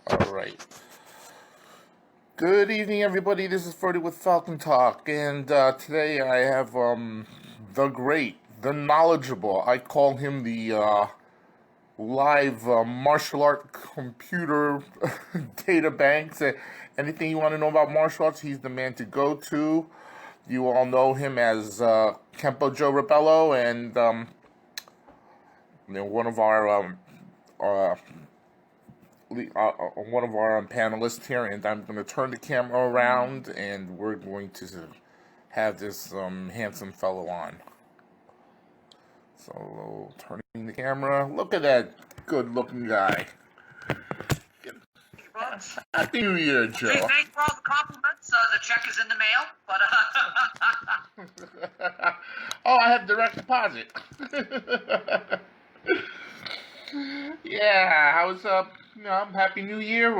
All right. Good evening, everybody. This is Ferdy with Falcon Talk, and today I have the great, the knowledgeable. I call him the live martial art computer data banks. Anything you want to know about martial arts, he's the man to go to. You all know him as Kenpo Joe Rebello, and one of our uh, one of our panelists here, and I'm going to turn the camera around, and we're going to have this handsome fellow on. So, turning the camera. Look at that good-looking guy. Happy New Year, Joe. Hey, thanks for all the compliments. The check is in the mail, but Oh, I have direct deposit. Yeah, how's Happy New Year.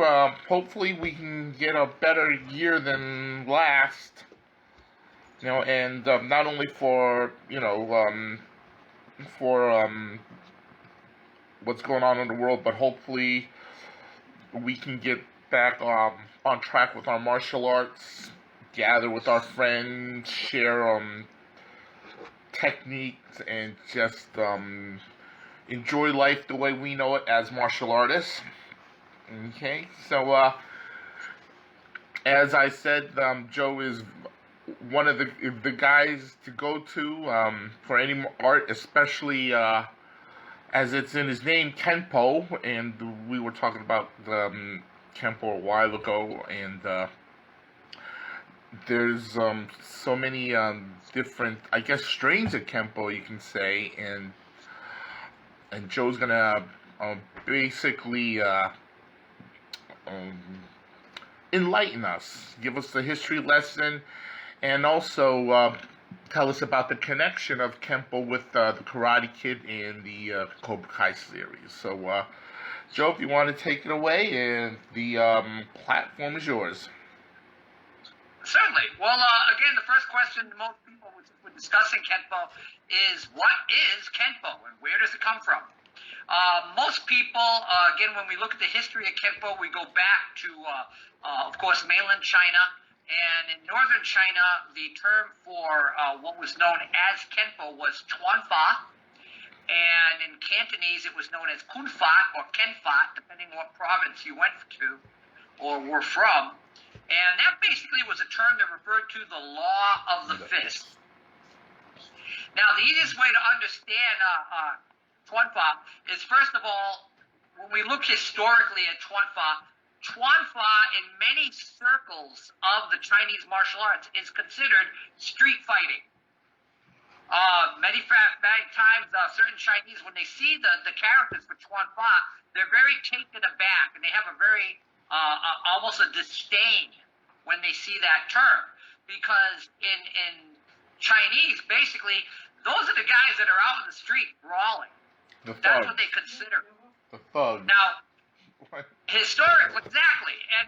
Hopefully we can get a better year than last. And not only for what's going on in the world, but hopefully we can get back on track with our martial arts, gather with our friends, share techniques, and just enjoy life the way we know it as martial artists. Okay, so as I said, Joe is one of the guys to go to for any art, especially as it's in his name, Kenpo, and we were talking about Kenpo a while ago, and there's so many different, I guess, strains of Kenpo, you can say, and Joe's gonna basically enlighten us, give us the history lesson, and also tell us about the connection of Kenpo with the Karate Kid and the Cobra Kai series. So, Joe, if you want to take it away, and the platform is yours. certainly. Well, again, the first question most people, when discussing Kenpo, is what is Kenpo and where does it come from? Most people, again, when we look at the history of Kenpo, we go back to, of course, mainland China. And in northern China, the term for what was known as Kenpo was Chuanfa. And in Cantonese, it was known as Kunfa or Kenfa, depending on what province you went to or were from. And that basically was a term that referred to the law of the fist. Now, the easiest way to understand Chuanfa is, first of all, when we look historically at Chuanfa in many circles of the Chinese martial arts is considered street fighting. Many times, certain Chinese, when they see the characters for Chuanfa, they're very taken aback, and they have a very, almost a disdain when they see that term. Because in Chinese, basically, those are the guys that are out in the street brawling. That's what they consider. The thug. Now, historically, exactly. And,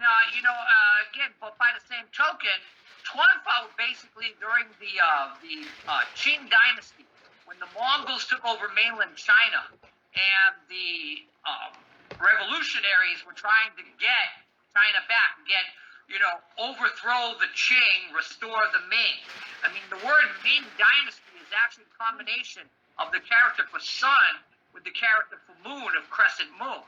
again, but by the same token, Chuanfa basically during the Qing dynasty, when the Mongols took over mainland China and the revolutionaries were trying to get China back, overthrow the Qing, restore the Ming. I mean, the word Ming dynasty is actually a combination of the character for sun with the character for moon of crescent moon.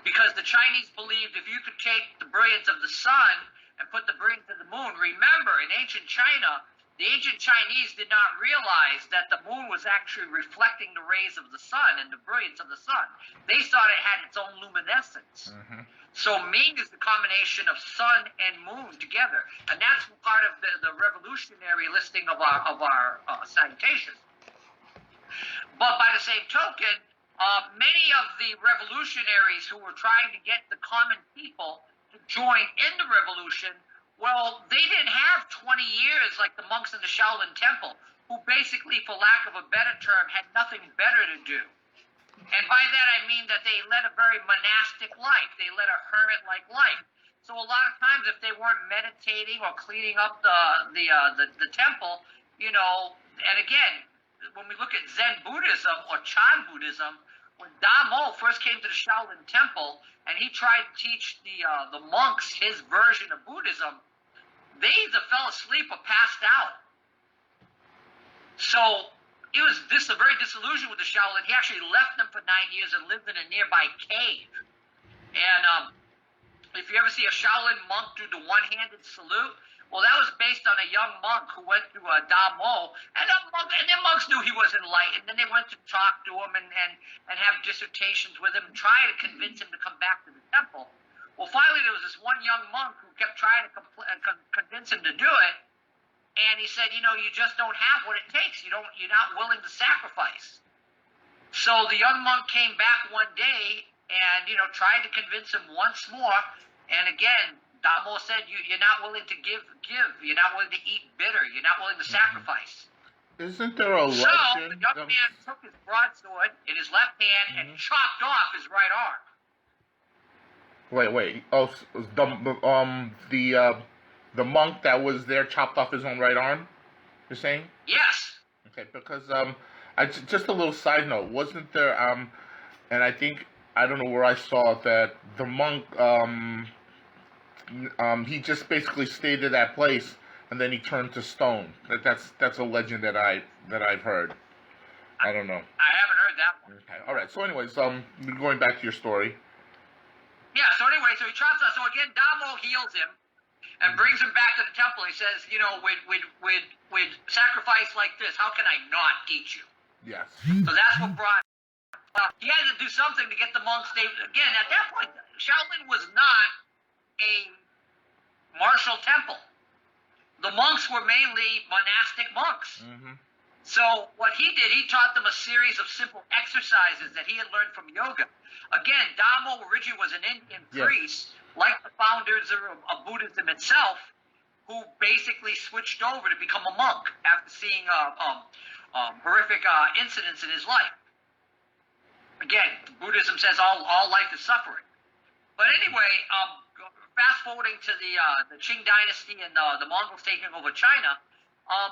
Because the Chinese believed if you could take the brilliance of the sun and put the brilliance of the moon, remember, in ancient China, the ancient Chinese did not realize that the moon was actually reflecting the rays of the sun and the brilliance of the sun. They thought it had its own luminescence. Mm-hmm. So Ming is the combination of sun and moon together. And that's part of the revolutionary listing of our salutations. But by the same token, many of the revolutionaries who were trying to get the common people to join in the revolution, well, they didn't have 20 years like the monks in the Shaolin Temple, who basically, for lack of a better term, had nothing better to do. And by that I mean that they led a very monastic life. They led a hermit-like life. So a lot of times, if they weren't meditating or cleaning up the temple, and again, when we look at Zen Buddhism or Chan Buddhism, when Damo first came to the Shaolin Temple and he tried to teach the monks his version of Buddhism, they either fell asleep or passed out. So he was very disillusioned with the Shaolin. He actually left them for 9 years and lived in a nearby cave. And if you ever see a Shaolin monk do the one-handed salute, well, that was based on a young monk who went through Damo, and their monks knew he was enlightened, and they went to talk to him and have dissertations with him and try to convince him to come back to the temple. Well, finally, there was this one young monk who kept trying to convince him to do it, and he said, you just don't have what it takes. You're not willing to sacrifice. So the young monk came back one day and, tried to convince him once more, and again, Damo said, you're not willing to give. You're not willing to eat bitter. You're not willing to sacrifice. Isn't there a legend? So the young man took his broadsword in his left hand and chopped off his right arm. Wait. Oh, the monk that was there chopped off his own right arm. You're saying? Yes. Okay, because just a little side note. Wasn't there and I don't know where I saw it, that the monk he just basically stayed at that place and then he turned to stone. That's a legend that I've heard. I don't know. I haven't heard that one. Okay. All right. So, anyways, going back to your story. Yeah. So anyway, so he chops off. So again, Damo heals him and brings him back to the temple. He says, with sacrifice like this, how can I not eat you? Yes. So that's what brought. He had to do something to get the monks. Again, at that point, Shaolin was not a martial temple. The monks were mainly monastic monks. Mm-hmm. So what he did, he taught them a series of simple exercises that he had learned from yoga. Again, Damo originally was an Indian priest, like the founders of Buddhism itself, who basically switched over to become a monk after seeing horrific incidents in his life. Again, Buddhism says all life is suffering. But anyway, fast forwarding to the Qing dynasty and the Mongols taking over China,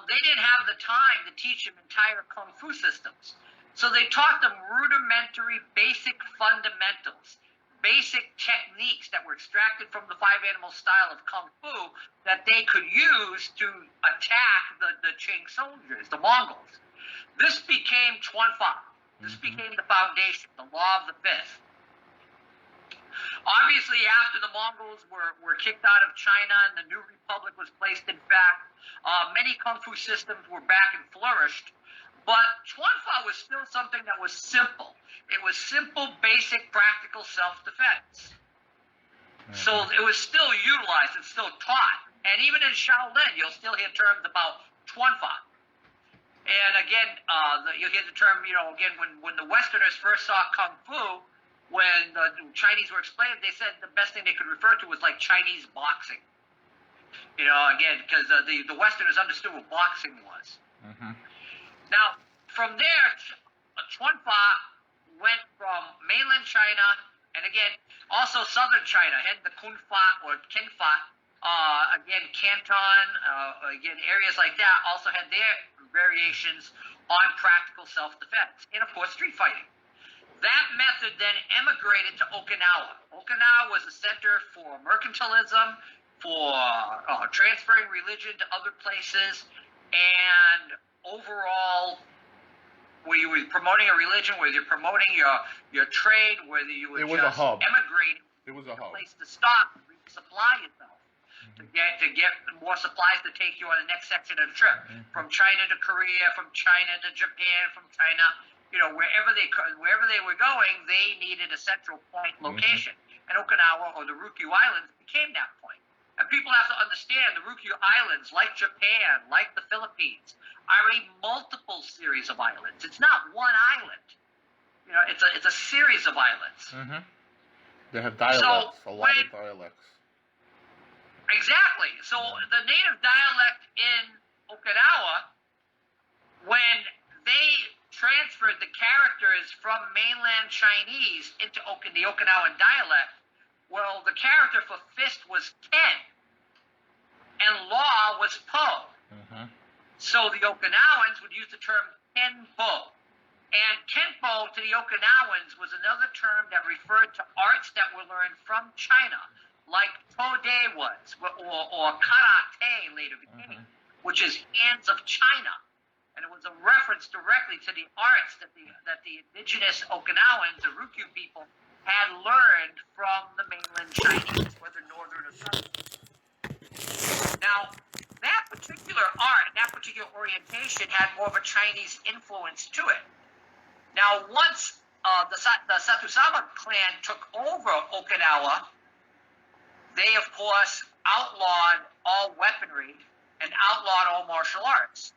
they didn't have the time to teach them entire kung fu systems. So they taught them rudimentary, basic fundamentals, basic techniques that were extracted from the five animal style of kung fu that they could use to attack the Qing soldiers, the Mongols. This became Chuanfa. This became the foundation, the law of the fifth. Obviously, after the Mongols were kicked out of China and the new republic was placed in fact, many kung fu systems were back and flourished, but Chuanfa was still something that was simple. It was simple, basic, practical self-defense. So it was still utilized, it's still taught. And even in Shaolin, you'll still hear terms about Chuanfa. And again, you'll hear the term, again, when the Westerners first saw kung fu, when the Chinese were explaining, they said the best thing they could refer to was like Chinese boxing. Again, because the Westerners understood what boxing was. Mm-hmm. Now, from there, Chuanfa went from mainland China, and again, also southern China, and the Kunfa or Kenfa, again, Canton, again, areas like that also had their variations on practical self-defense, and of course, street fighting. That method then emigrated to Okinawa. Okinawa was a center for mercantilism, for transferring religion to other places, and overall, where you were promoting a religion, whether you're promoting your trade, whether you were just emigrating, it was a place to stop and resupply yourself, to get more supplies to take you on the next section of the trip, from China to Korea, from China to Japan, from China. Wherever they were going, they needed a central point location. And Okinawa, or the Ryukyu Islands, became that point. And people have to understand the Ryukyu Islands, like Japan, like the Philippines, are a multiple series of islands. It's not one island. It's a series of islands. Mm-hmm. They have dialects, a lot of dialects. Exactly. So the native dialect in Okinawa, when they transferred the characters from mainland Chinese into the Okinawan dialect, well, the character for fist was Ken, and law was Po. So the Okinawans would use the term Kenpo. And Kenpo to the Okinawans was another term that referred to arts that were learned from China, like Tode was, or Karate later became, which is hands of China. And it was a reference directly to the arts that the indigenous Okinawans, the Ryukyu people, had learned from the mainland Chinese, whether northern or southern. Now, that particular art, that particular orientation had more of a Chinese influence to it. Now, once the Satsuma clan took over Okinawa, they, of course, outlawed all weaponry and outlawed all martial arts.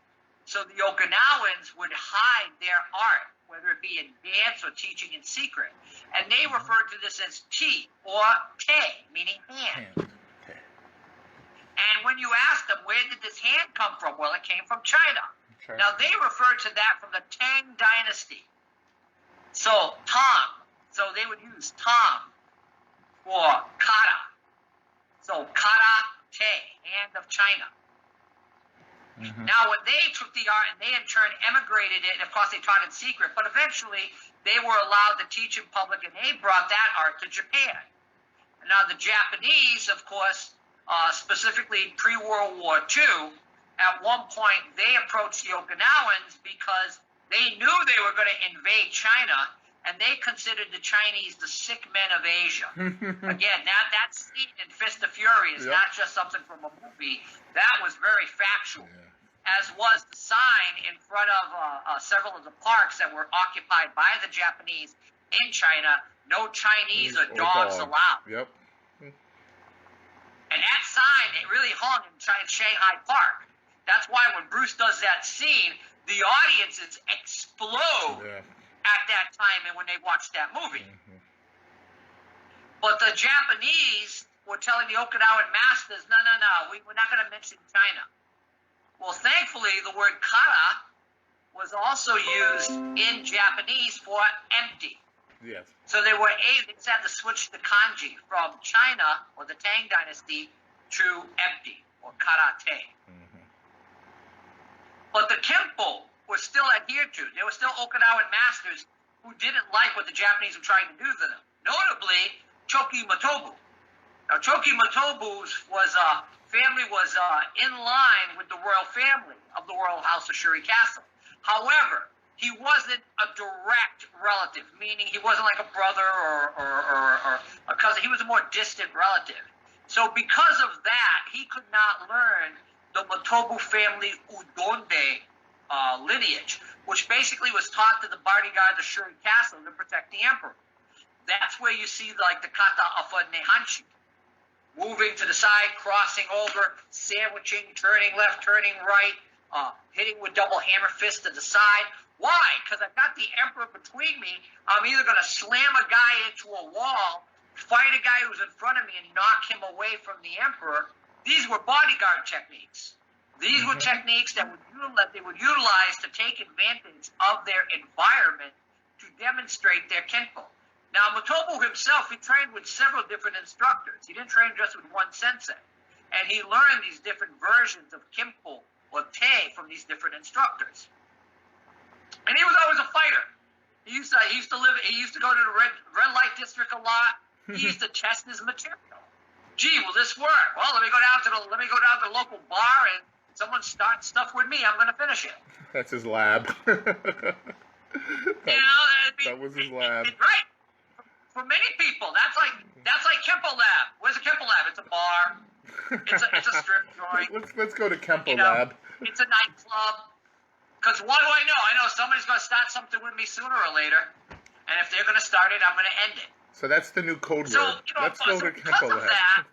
So the Okinawans would hide their art, whether it be in dance or teaching in secret. And they referred to this as ti, or te, meaning hand. Okay. And when you ask them, where did this hand come from? Well, it came from China. Okay. Now, they referred to that from the Tang Dynasty. So, Tang. So they would use Tang for kata. So, kata te, hand of China. Now, when they took the art and they in turn emigrated it, and of course they taught in secret, but eventually they were allowed to teach in public, and they brought that art to Japan. And now the Japanese, of course, specifically pre-World War II, at one point they approached the Okinawans because they knew they were going to invade China, and they considered the Chinese the sick men of Asia. Again, that scene in Fist of Fury is not just something from a movie. That was very factual. As was the sign in front of several of the parks that were occupied by the Japanese in China, no Chinese or dogs allowed. Yep. And that sign, it really hung in Shanghai Park. That's why when Bruce does that scene, the audiences explode at that time and when they watch that movie. But the Japanese were telling the Okinawan masters, no, we're not going to mention China. Well, thankfully, the word kata was also used in Japanese for empty. Yes. So they just had to switch the kanji from China, or the Tang Dynasty, to empty, or karate. But the Kenpo was still adhered to. There were still Okinawan masters who didn't like what the Japanese were trying to do to them. Notably, Choki Matobu. Now, Choki Matobu's family was in line with the royal family of the royal house of Shuri Castle. However, he wasn't a direct relative, meaning he wasn't like a brother or a cousin. He was a more distant relative. So because of that, he could not learn the Matobu family Udonde lineage, which basically was taught to the bodyguard of Shuri Castle to protect the emperor. That's where you see like the kata of a Nehanshi. Moving to the side, crossing over, sandwiching, turning left, turning right, hitting with double hammer fist to the side. Why? Because I've got the emperor between me. I'm either going to slam a guy into a wall, fight a guy who's in front of me, and knock him away from the emperor. These were bodyguard techniques. These were techniques that they would utilize to take advantage of their environment to demonstrate their kenpo. Now, Matobu himself, he trained with several different instructors. He didn't train just with one sensei. And he learned these different versions of Kenpo or Te from these different instructors. And he was always a fighter. He used to go to the red light district a lot. He used to test his material. Gee, will this work? Well, let me go down to the local bar, and someone starts stuff with me. I'm going to finish it. That's his lab. That was his lab. Right. For many people, that's like Kenpo Lab. Where's the Kenpo Lab? It's a bar. It's a strip joint. Let's go to Kenpo Lab. It's a nightclub. Because what do I know? I know somebody's going to start something with me sooner or later. And if they're going to start it, I'm going to end it. So that's the new code word. Let's go to Kenpo Lab.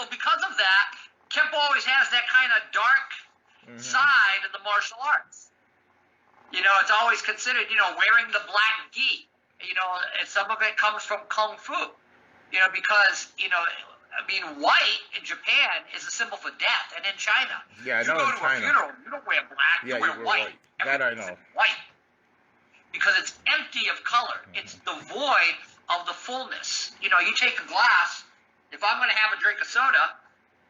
Because of that, Kenpo always has that kind of dark side of the martial arts. It's always considered, wearing the black gi. And some of it comes from Kung Fu. Because, white in Japan is a symbol for death. And in China, you go to a funeral, you don't wear black, you wear white. That I know. White. Because it's empty of color. It's devoid of the fullness. You take a glass, if I'm going to have a drink of soda,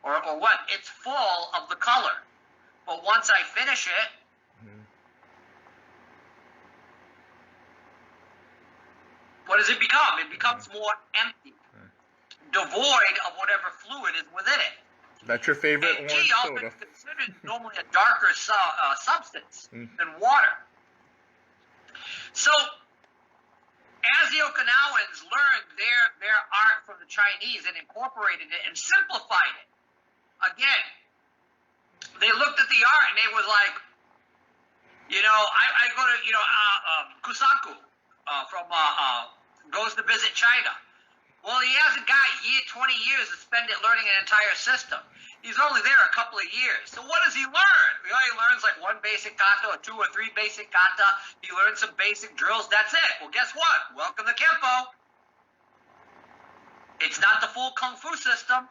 or what, it's full of the color. But once I finish it, what does it become? It becomes more empty, devoid of whatever fluid is within it. That's your favorite And orange tea also soda. is considered normally a darker substance than water. So, as the Okinawans learned their art from the Chinese and incorporated it and simplified it, again, they looked at the art and they was like, I go to, Kusaku from goes to visit China. Well, he hasn't got 20 years to spend it learning an entire system. He's only there a couple of years. So what does he learn? He learns like one basic kata or 2 or 3 basic kata. He learns some basic drills. That's it. Well, guess what? Welcome to Kenpo. It's not the full Kung Fu system.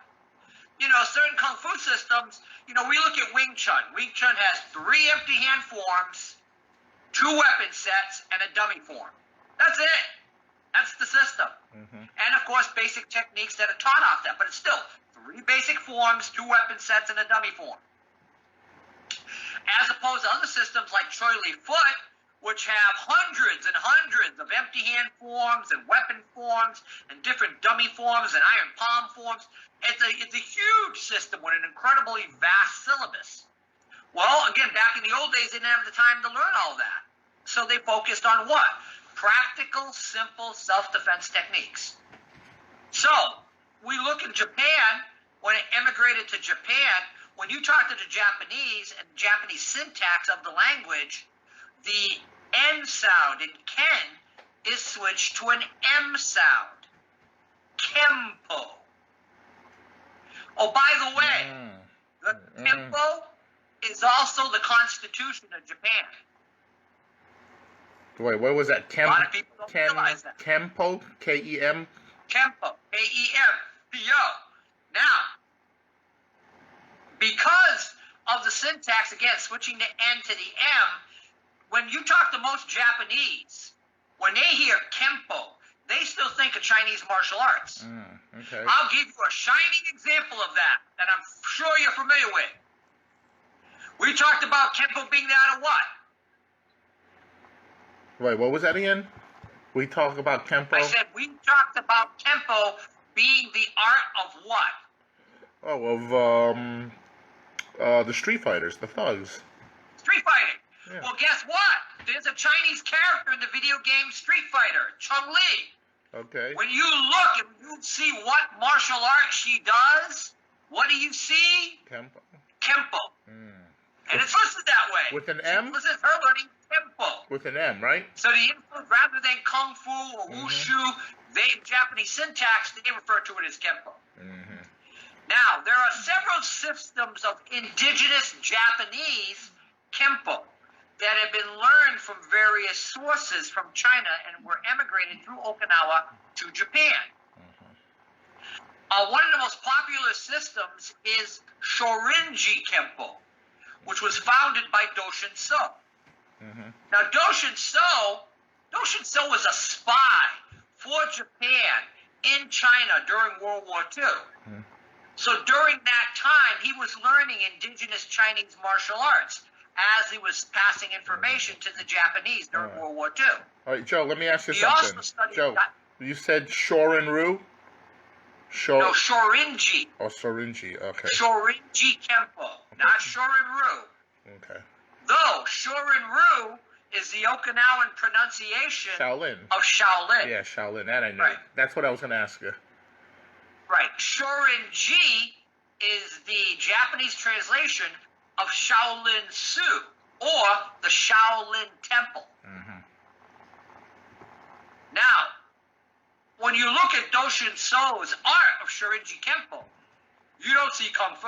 Certain Kung Fu systems, we look at Wing Chun. Wing Chun has 3 empty hand forms, 2 weapon sets, and a dummy form. That's it. That's the system. And, of course, basic techniques that are taught off that. But it's still 3 basic forms, 2 weapon sets, and a dummy form. As opposed to other systems like Choi Li Foot, which have hundreds and hundreds of empty hand forms and weapon forms and different dummy forms and iron palm forms. It's a huge system with an incredibly vast syllabus. Well, again, back in the old days, they didn't have the time to learn all that. So they focused on what? Practical, simple self-defense techniques. So, we look in Japan, when it emigrated to Japan, when you talk to the Japanese and Japanese syntax of the language, the N sound in Ken is switched to an M sound. Kenpo. Oh, by the way, the Kenpo is also the constitution of Japan. Wait, what was that? A lot of people don't realize that. Kenpo? K-E-M? Kenpo. K-E-M-P-O. Now, because of the syntax, again, switching the N to the M, when you talk to most Japanese, when they hear Kenpo, they still think of Chinese martial arts. Okay. I'll give you a shining example of that I'm sure you're familiar with. We talked about Kenpo being out of what? Wait, what was that again? We talked about Kenpo? I said we talked about Kenpo being the art of what? Oh, of the Street Fighters, the thugs. Street fighting. Yeah. Well, guess what? There's a Chinese character in the video game Street Fighter, Chun-Li. Okay. When you look and you see what martial art she does, what do you see? Kenpo. Kenpo. And it's listed that way. With an M? This is her learning Kenpo. With an M, right? So the influence, rather than Kung Fu or Wushu, in Japanese syntax, they refer to it as Kenpo. Now, there are several systems of indigenous Japanese Kenpo that have been learned from various sources from China and were emigrated through Okinawa to Japan. One of the most popular systems is Shorinji Kenpo, which was founded by Doshin So. Now, Doshin So was a spy for Japan in China during World War II. So during that time, he was learning indigenous Chinese martial arts as he was passing information to the Japanese during World War II. All right, Joe, let me ask you He something. also studied Joe, you said Shorin-Ryu? No, Shorinji. Oh, Shorinji, okay. Shorinji Kenpo, not Shorin-Ryu. Okay. Though Shorin-Ryu is the Okinawan pronunciation Shaolin. of Shaolin. Yeah, Shaolin, that I know. Right. That's what I was going to ask you. Right. Shorinji is the Japanese translation of Shaolin Su, or the Shaolin Temple. Now, when you look at Doshin So's art of Shorinji Kenpo, you don't see Kung Fu.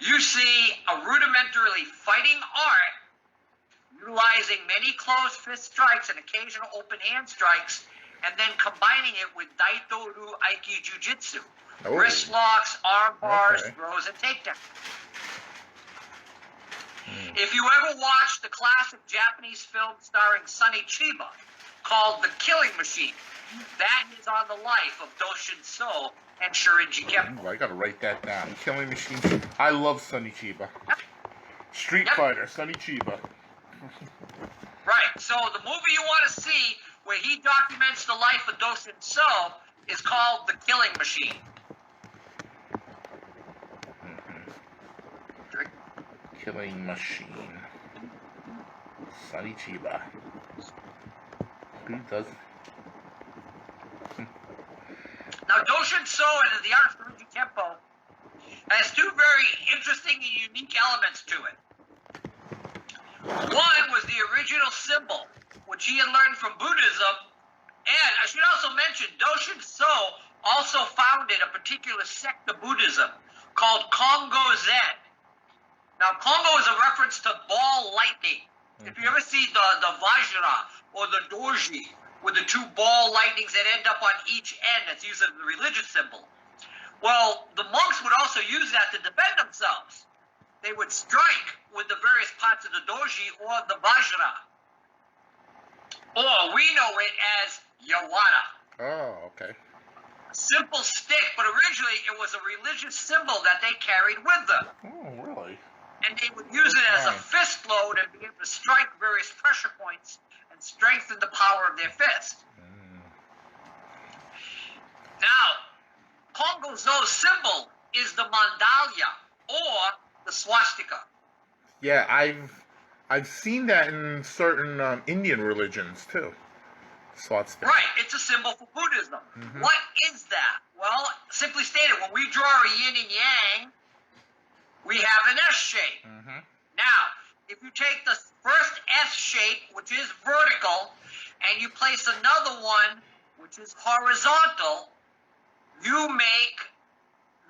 You see a rudimentarily fighting art utilizing many closed fist strikes and occasional open hand strikes, and then combining it with Daito-Ru Aiki Jiu-Jitsu. Wrist locks, arm bars, throws, and takedowns. If you ever watched the classic Japanese film starring Sonny Chiba called The Killing Machine, that is on the life of Doshin So and Shorinji Kenpo. Ooh, I gotta write that down. Killing Machine. I love Sonny Chiba. Street Fighter, Sonny Chiba. Right, so the movie you want to see where he documents the life of Doshin So, is called The Killing Machine. Killing Machine. Sonny Chiba. Who does? Now, Doshin So and the art of Shorinji Kenpo has two very interesting and unique elements to it. One was the original symbol, which he had learned from Buddhism, and I should also mention, Doshin So also founded a particular sect of Buddhism called Kongo Zen. Now, Kongo is a reference to ball lightning. If you ever see the Vajra or the Dorji, with the two ball lightnings that end up on each end, that's used as the religious symbol. Well, the monks would also use that to defend themselves. They would strike with the various parts of the Dorji or the Vajra. Or we know it as Yawara. Oh, okay. A simple stick, but originally it was a religious symbol that they carried with them. Oh, really? And they would use it as a fist load and be able to strike various pressure points and strengthen the power of their fist. Now, Kongo Zo's symbol is the mandala or the swastika. Yeah, I've seen that in certain Indian religions too. Swastika. Right, it's a symbol for Buddhism. What is that? Well, simply stated, when we draw a yin and yang, we have an S shape. Now, if you take the first S shape, which is vertical, and you place another one, which is horizontal, you make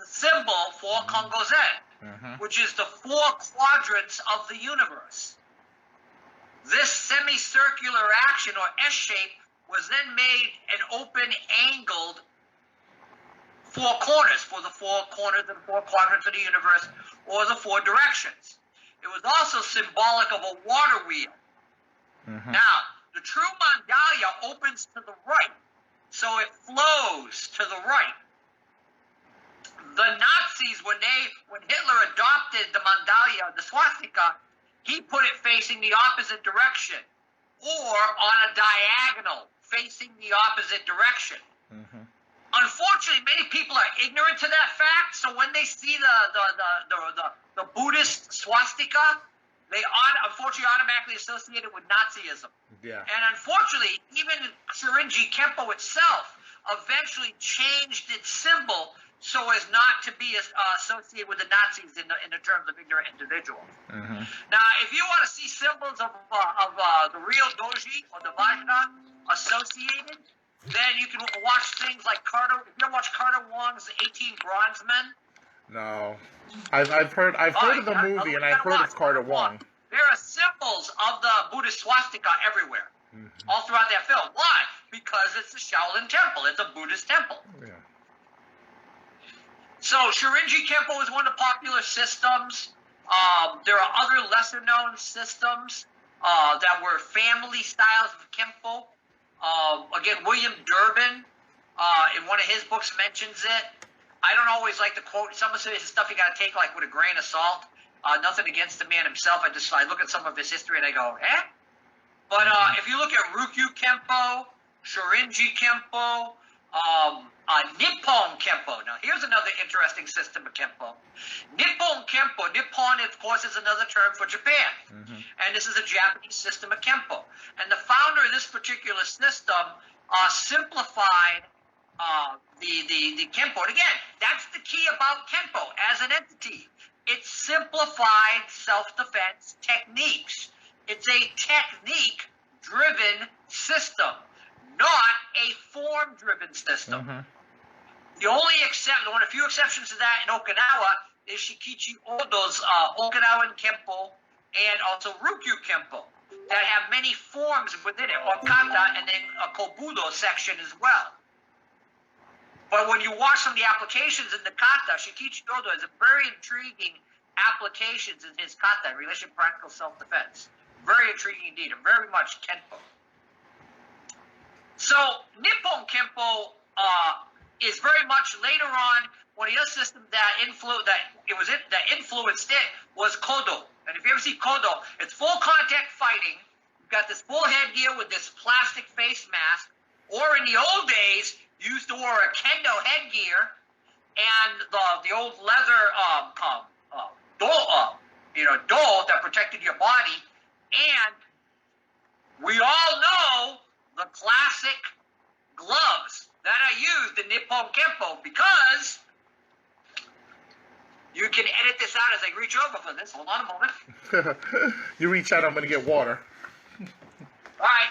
the symbol for Kongo Zen, which is the four quadrants of the universe. This semicircular action, or S shape, was then made an open, angled four corners for the four corners and four quadrants of the universe, or the four directions. It was also symbolic of a water wheel. Now, the true mandala opens to the right, so it flows to the right. The Nazis, when Hitler adopted the mandala, the swastika, he put it facing the opposite direction, or on a diagonal, facing the opposite direction. Unfortunately, many people are ignorant to that fact, so when they see the Buddhist swastika, they unfortunately automatically associate it with Nazism. Yeah. And unfortunately, even Shorinji Kenpo itself eventually changed its symbol so as not to be associated with the Nazis in the terms of ignorant individuals. Now, if you want to see symbols of the real doji or the Vajra associated, then you can watch things like Carter. If you ever watch Carter Wong's 18 Bronze Men? No. I've heard of the movie, and I've heard of Carter Wong. There are symbols of the Buddhist swastika everywhere, all throughout that film. Why? Because it's the Shaolin Temple. It's a Buddhist temple. Yeah. So Shorinji Kenpo is one of the popular systems. There are other lesser-known systems that were family styles of Kenpo. Again, William Durbin, in one of his books, mentions it. I don't always like to quote some of his stuff. You got to take like with a grain of salt. Nothing against the man himself. I look at some of his history and I go, eh? But if you look at Ryukyu Kenpo, Shorinji Kenpo, Nippon Kenpo. Now, here's another interesting system of Kenpo. Nippon Kenpo. Nippon, of course, is another term for Japan. And this is a Japanese system of Kenpo. And the founder of this particular system simplified the Kenpo. And again, that's the key about Kenpo as an entity. It's simplified self-defense techniques. It's a technique-driven system, not a form-driven system. The only one of the few exceptions to that in Okinawa is Shikichi Odo's Okinawan Kenpo and also Ryukyu Kenpo that have many forms within it, or kata, and then a kobudo section as well. But when you watch some of the applications in the kata, Shikichi Odo has a very intriguing applications in his kata in relation to practical self-defense. Very intriguing indeed, and very much Kenpo. So Nippon Kenpo is very much later on one of the other systems that influenced it was Kodo. And if you ever see Kodo, it's full contact fighting, got this full headgear with this plastic face mask, or in the old days, you used to wear a kendo headgear and the old leather dole that protected your body. And we all know the classic gloves that I used in Nippon Kenpo, because you can edit this out as I reach over for this. Hold on a moment. You reach out, I'm going to get water. All right.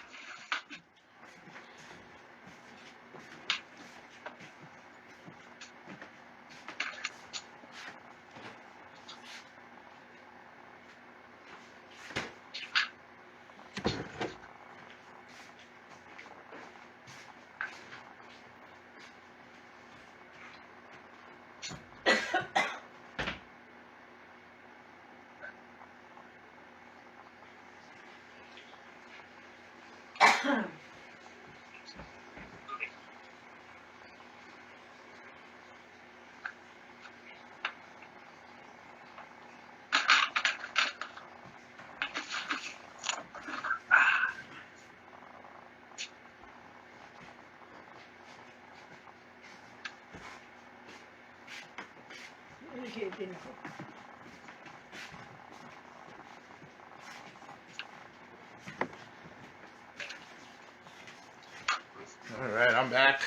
All right, I'm back.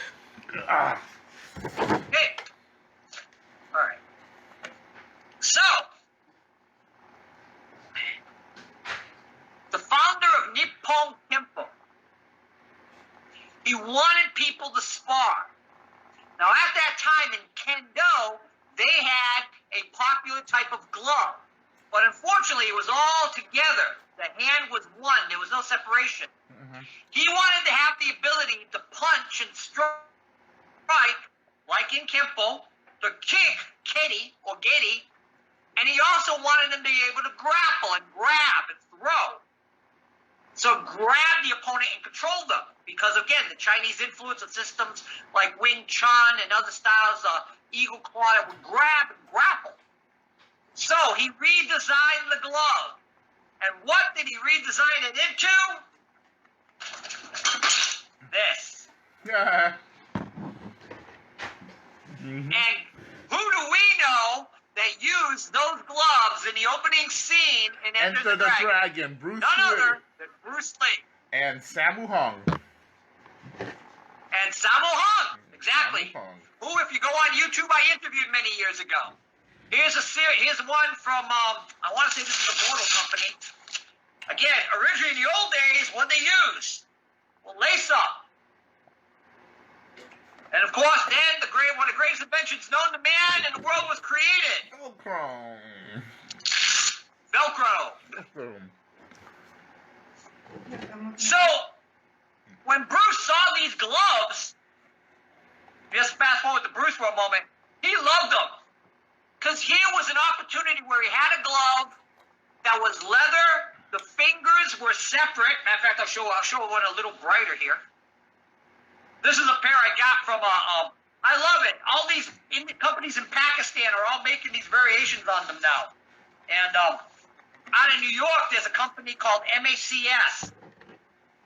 Ah. Okay. All right. So, the founder of Nippon Kenpo, he wanted people to spar. Now, at that time in Kendo, they had a popular type of glove, but unfortunately, it was all together. The hand was one. There was no separation. He wanted to have the ability to punch and strike, like in Kenpo, to kick, keri, or geri, and he also wanted them to be able to grapple and grab and throw. So grab the opponent and control them, because again, the Chinese influence of systems like Wing Chun and other styles, Eagle Claw, that would grab and grapple. So he redesigned the glove. And what did he redesign it into? This. Yeah. And who do we know that used those gloves in the opening scene in Enter the Dragon? Bruce None Lee. other than Bruce Lee. And Sammo Hung. And Sammo Hung. Exactly. Sammo Hung. Who, if you go on YouTube, I interviewed many years ago. Here's one from, I want to say this is a Mortal Company. Again, originally in the old days, what they used? Well, lace up. And of course, then one of the greatest inventions known to man in the world was created. Velcro. Velcro. So, when Bruce saw these gloves, just fast forward to Bruce for a moment, he loved them. Because here was an opportunity where he had a glove that was leather, the fingers were separate. Matter of fact, I'll show one a little brighter here. This is a pair I got from I love it. All these companies in Pakistan are all making these variations on them now. And out of New York, there's a company called MACS.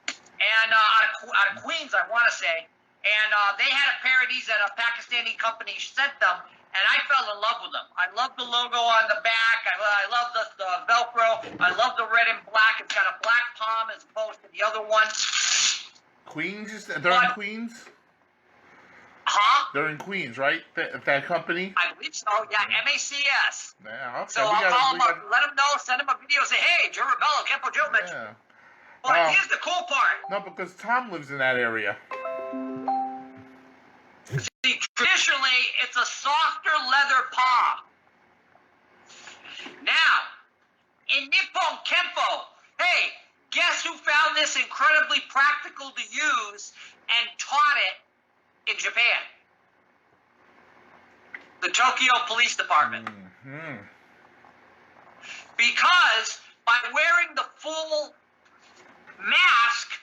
And out of Queens, I want to say. And they had a pair of these that a Pakistani company sent them. And I fell in love with them. I love the logo on the back. I love the Velcro. I love the red and black. It's got a black palm as opposed to the other one. Queens? They're in Queens? Huh? They're in Queens, right? That company? I believe so. Yeah, MACS. Yeah, okay. So I'll call them up, let them know, send them a video, say, hey, Joe Rebello, Kenpo Joe mentioned. Yeah. But here's the cool part. No, because Tom lives in that area. See, traditionally, it's a softer leather palm. Now, in Nippon Kenpo, hey, guess who found this incredibly practical to use and taught it in Japan? The Tokyo Police Department. Mm-hmm. Because by wearing the full mask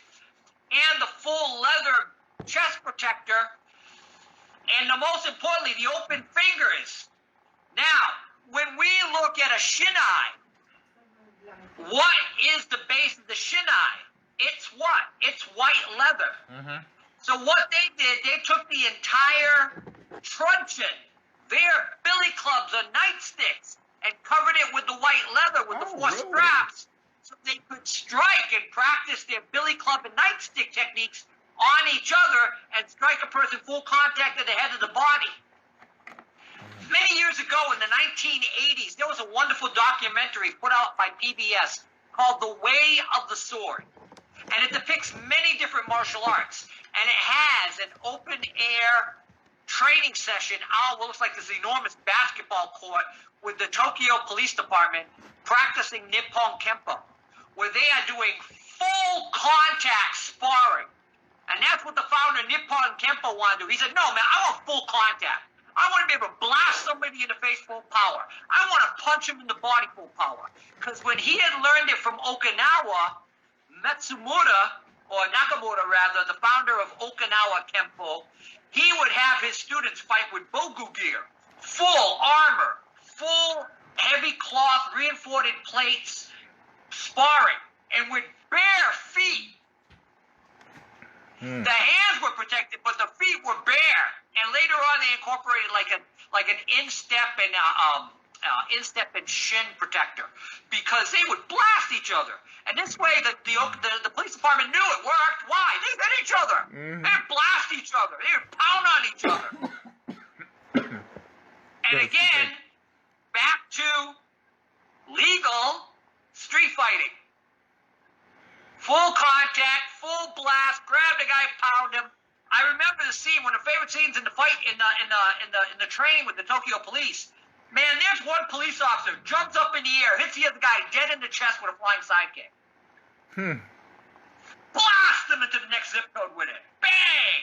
and the full leather chest protector, and the most importantly, the open fingers. Now, when we look at a shinai, what is the base of the shinai? It's what? It's white leather. Mm-hmm. So what they did, they took the entire truncheon, their billy clubs or nightsticks, and covered it with the white leather with the four really? straps, so they could strike and practice their billy club and nightstick techniques on each other and strike a person full contact at the head of the body. Many years ago in the 1980s, there was a wonderful documentary put out by PBS called The Way of the Sword. And it depicts many different martial arts. And it has an open-air training session out what looks like this enormous basketball court with the Tokyo Police Department practicing Nippon Kenpo, where they are doing full contact sparring. And that's what the founder of Nippon Kenpo wanted to do. He said, no, man, I want full contact. I want to be able to blast somebody in the face full power. I want to punch him in the body full power. Because when he had learned it from Okinawa, Nakamura rather, the founder of Okinawa Kenpo, he would have his students fight with bogu gear, full armor, full heavy cloth, reinforced plates, sparring, and with bare feet. The hands were protected, but the feet were bare. And later on, they incorporated like an instep and shin protector, because they would blast each other. And this way, the police department knew it worked. Why? They hit each other. They would blast each other. They would pound on each other. And again, back to legal street fighting. Full contact, full blast, grab the guy, pound him. I remember the scene, one of the favorite scenes in the fight in the train with the Tokyo police. Man, there's one police officer jumps up in the air, hits the other guy dead in the chest with a flying sidekick. Blast him into the next zip code with it. Bang!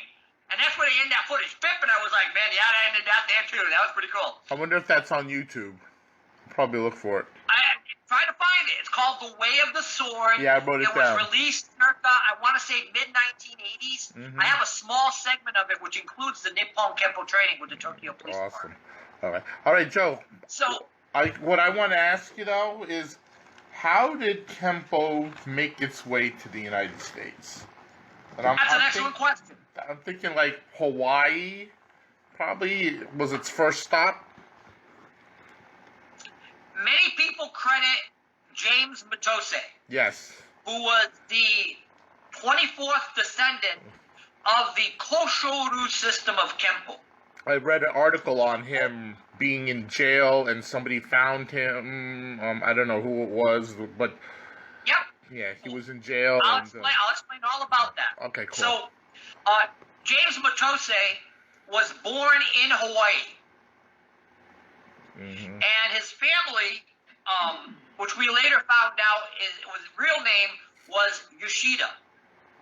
And that's where they end that footage. Pip and I was like, man, yeah, I ended that there too. That was pretty cool. I wonder if that's on YouTube. Probably look for it. Try to find it. It's called The Way of the Sword. Yeah, I wrote it down. It was released circa, I want to say, mid-1980s. I have a small segment of it, which includes the Nippon Kenpo training with the Tokyo Police Awesome. Department. All right, Joe. So, what I want to ask you, though, is how did Kenpo make its way to the United States? And that's an excellent question. I'm thinking like Hawaii probably was its first stop. Many people credit James Matose, Yes. who was the 24th descendant of the Koshoru system of Kenpo. I read an article on him being in jail and somebody found him. I don't know who it was, but Yep. yeah, he was in jail. I'll explain all about that. Okay, cool. So, James Matose was born in Hawaii. And his family, which we later found out his real name was Yoshida.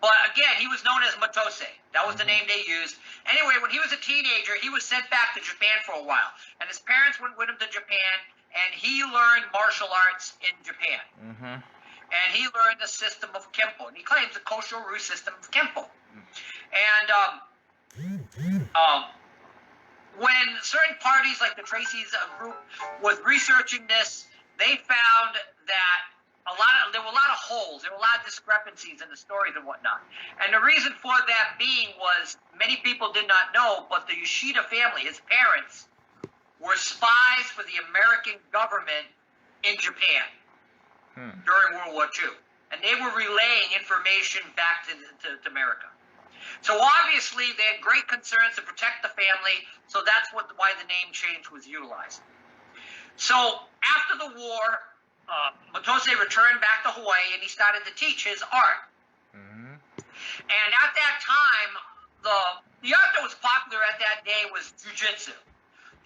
But again, he was known as Matose. That was the name they used. Anyway, when he was a teenager, he was sent back to Japan for a while. And his parents went with him to Japan, and he learned martial arts in Japan. And he learned the system of Kenpo. And he claims the Koshoru system of Kenpo. And when certain parties like the Tracy's group was researching this, they found that there were a lot of holes, there were a lot of discrepancies in the stories and whatnot. And the reason for that being was many people did not know, but the Yoshida family, his parents, were spies for the American government in Japan during World War II. And they were relaying information back to America. So obviously they had great concerns to protect the family, so that's why the name change was utilized. So after the war, Matose returned back to Hawaii and he started to teach his art. And at that time, the art that was popular at that day was jujitsu.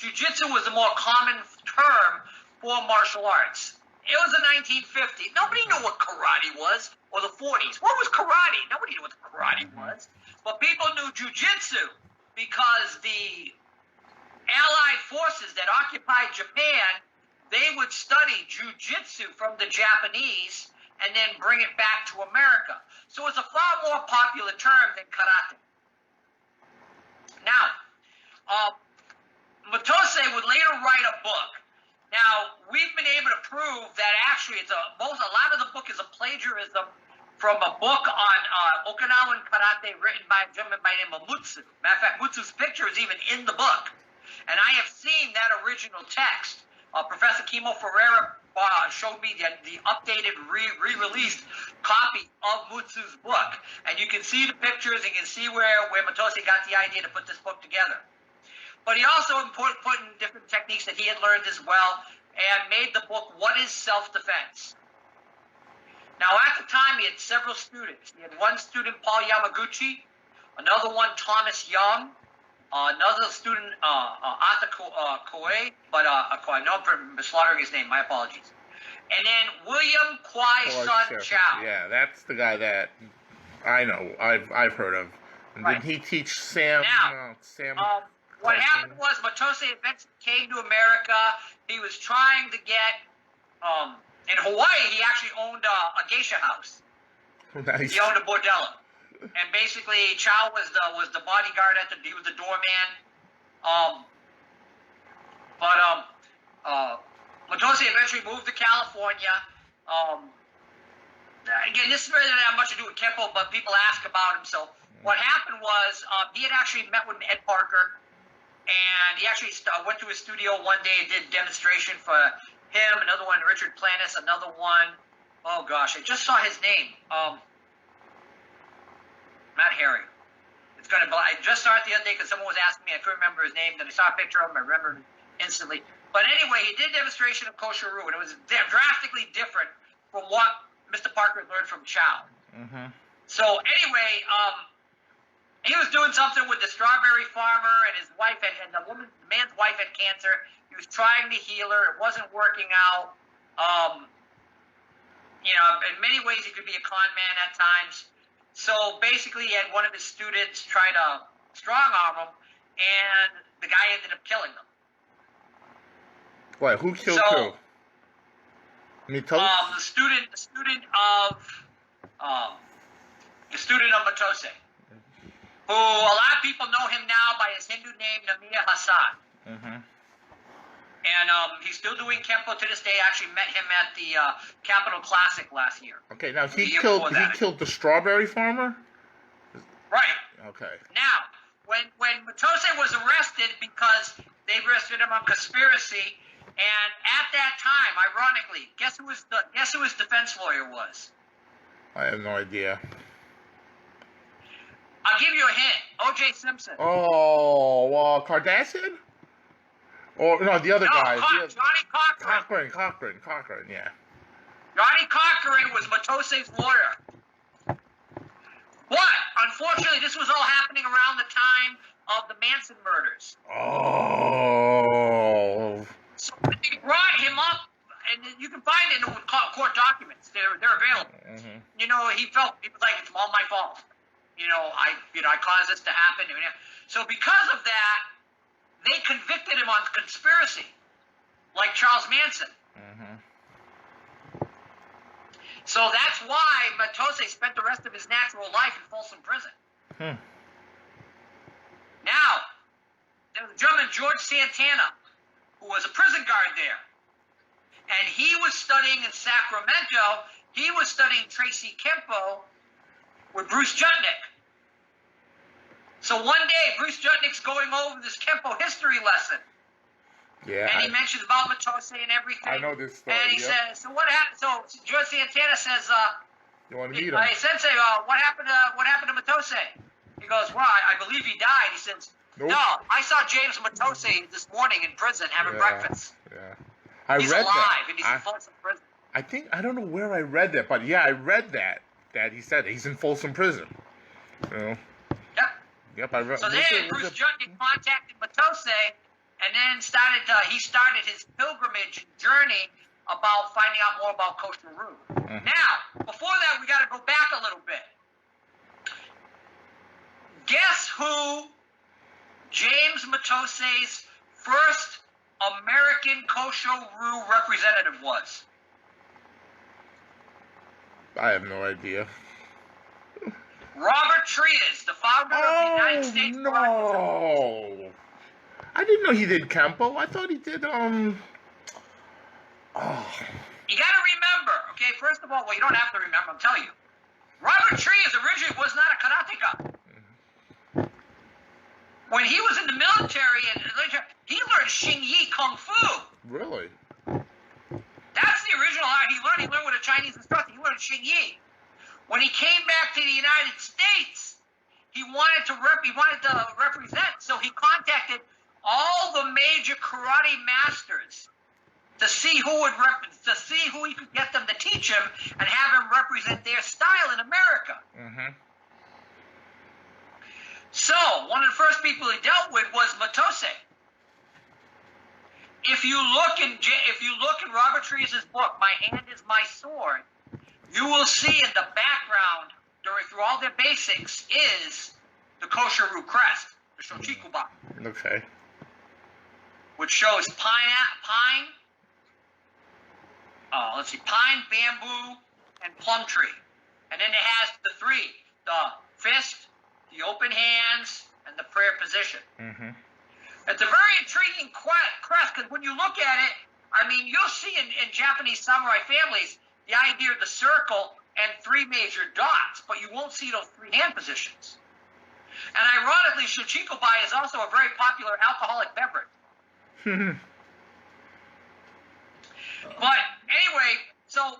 Jujitsu was a more common term for martial arts. It was the 1950s. Nobody knew what karate was, or the 40s. What was karate? Nobody knew what karate was. But people knew jujitsu because the Allied forces that occupied Japan, they would study jujitsu from the Japanese and then bring it back to America. So it's a far more popular term than karate. Now, Matose would later write a book. Now, we've been able to prove that actually a lot of the book is a plagiarism from a book on Okinawan karate written by a gentleman by the name of Mutsu. Matter of fact, Mutsu's picture is even in the book. And I have seen that original text. Professor Kimo Ferreira showed me the updated, re-released copy of Mutsu's book. And you can see the pictures, and you can see where Matose got the idea to put this book together. But he also put in different techniques that he had learned as well, and made the book, What is Self-Defense? Now, at the time, he had several students. He had one student, Paul Yamaguchi, another one, Thomas Young, another student, Ata Koei, but I know I'm slaughtering his name, my apologies. And then William Kwai Sun Chow. Yeah, that's the guy that I know, I've heard of. And Right. did he teach Sam? Now, what happened was Matose eventually came to America. He was trying to get, in Hawaii, he actually owned a geisha house. Nice. He owned a bordello. And basically, Chow was the bodyguard he was the doorman. Matose eventually moved to California. Again, this really doesn't have much to do with Kenpo, but people ask about him. So what happened was he had actually met with Ed Parker, and he actually went to his studio one day and did a demonstration for him, another one, Richard Planis, another one. Oh gosh, I just saw his name. Not Harry. I just saw it the other day because someone was asking me. I couldn't remember his name. Then I saw a picture of him. I remembered it instantly. But anyway, he did a demonstration of kosher roux, and it was drastically different from what Mr. Parker learned from Chow. Mm-hmm. So anyway, he was doing something with the strawberry farmer, and his wife the man's wife had cancer. He was trying to heal her. It wasn't working out. In many ways, he could be a con man at times. So basically, he had one of his students try to strong-arm him, and the guy ended up killing them. Wait, who killed who? Matose? The student of Matose, who a lot of people know him now by his Hindu name, Namiya Hassan. Mm-hmm. And he's still doing Kenpo to this day. I actually met him at the Capitol Classic last year. Okay, now he killed the strawberry farmer? Right. Okay. Now, when Matose was arrested because they arrested him on conspiracy, and at that time, ironically, guess who his defense lawyer was? I have no idea. I'll give you a hint. O.J. Simpson. Oh, Kardashian? Or no, the other guy. Johnny Cochran. Cochran, yeah. Johnny Cochran was Matose's lawyer. But, unfortunately, this was all happening around the time of the Manson murders. Oh. So they brought him up, and you can find it in the court documents. They're available. Mm-hmm. He was like, it's all my fault. I caused this to happen. So because of that, they convicted him on conspiracy, like Charles Manson. Mm-hmm. So that's why Matose spent the rest of his natural life in Folsom Prison. Hmm. Now, there was a German, George Santana, who was a prison guard there. And he was studying in Sacramento. He was studying Tracy Kenpo with Bruce Jutnick. So one day, Bruce Jutnick's going over this Kenpo history lesson. Yeah. And he mentions about Matose and everything. I know this story. And he says, so what happened? So George Santana says, you want to meet him? Hey, Sensei, what happened to Matose? He goes, well, I believe he died. He says, nope. No, I saw James Matose this morning in prison having breakfast. Yeah. He's alive, and he's in Folsom Prison. I don't know where I read that, but yeah, I read that he said he's in Folsom Prison. Yep, I read. So then Bruce Jutnick contacted Matose, and then he started his pilgrimage journey about finding out more about kosher roux. Mm-hmm. Now, before that, we got to go back a little bit. Guess who James Matose's first American kosher roux representative was? I have no idea. Robert Trias, the founder of the United States. No, I didn't know he did Kenpo. I thought he did You got to remember, okay. First of all, you don't have to remember. I'm telling you. Robert Tree originally was not a karateka. When he was in the military, he learned Xingyi Kung Fu. Really? That's the original art he learned. He learned with a Chinese instructor. He learned Xingyi. When he came back to the United States, he wanted to represent, so he contacted all the major karate masters to see who he could get them to teach him and have him represent their style in America. Mm-hmm. So one of the first people he dealt with was Matose. If you look in Robert Tree's book, My Hand is My Sword, you will see in the background, through all their basics, is the Kosharu crest, the Shochikuba. Okay. Which shows pine, bamboo, and plum tree. And then it has the three, the fist, the open hands, and the prayer position. Mm-hmm. It's a very intriguing crest, because when you look at it, I mean, you'll see in Japanese samurai families the idea of the circle and three major dots, but you won't see those three hand positions. And ironically, Shochikubai is also a very popular alcoholic beverage. But anyway, so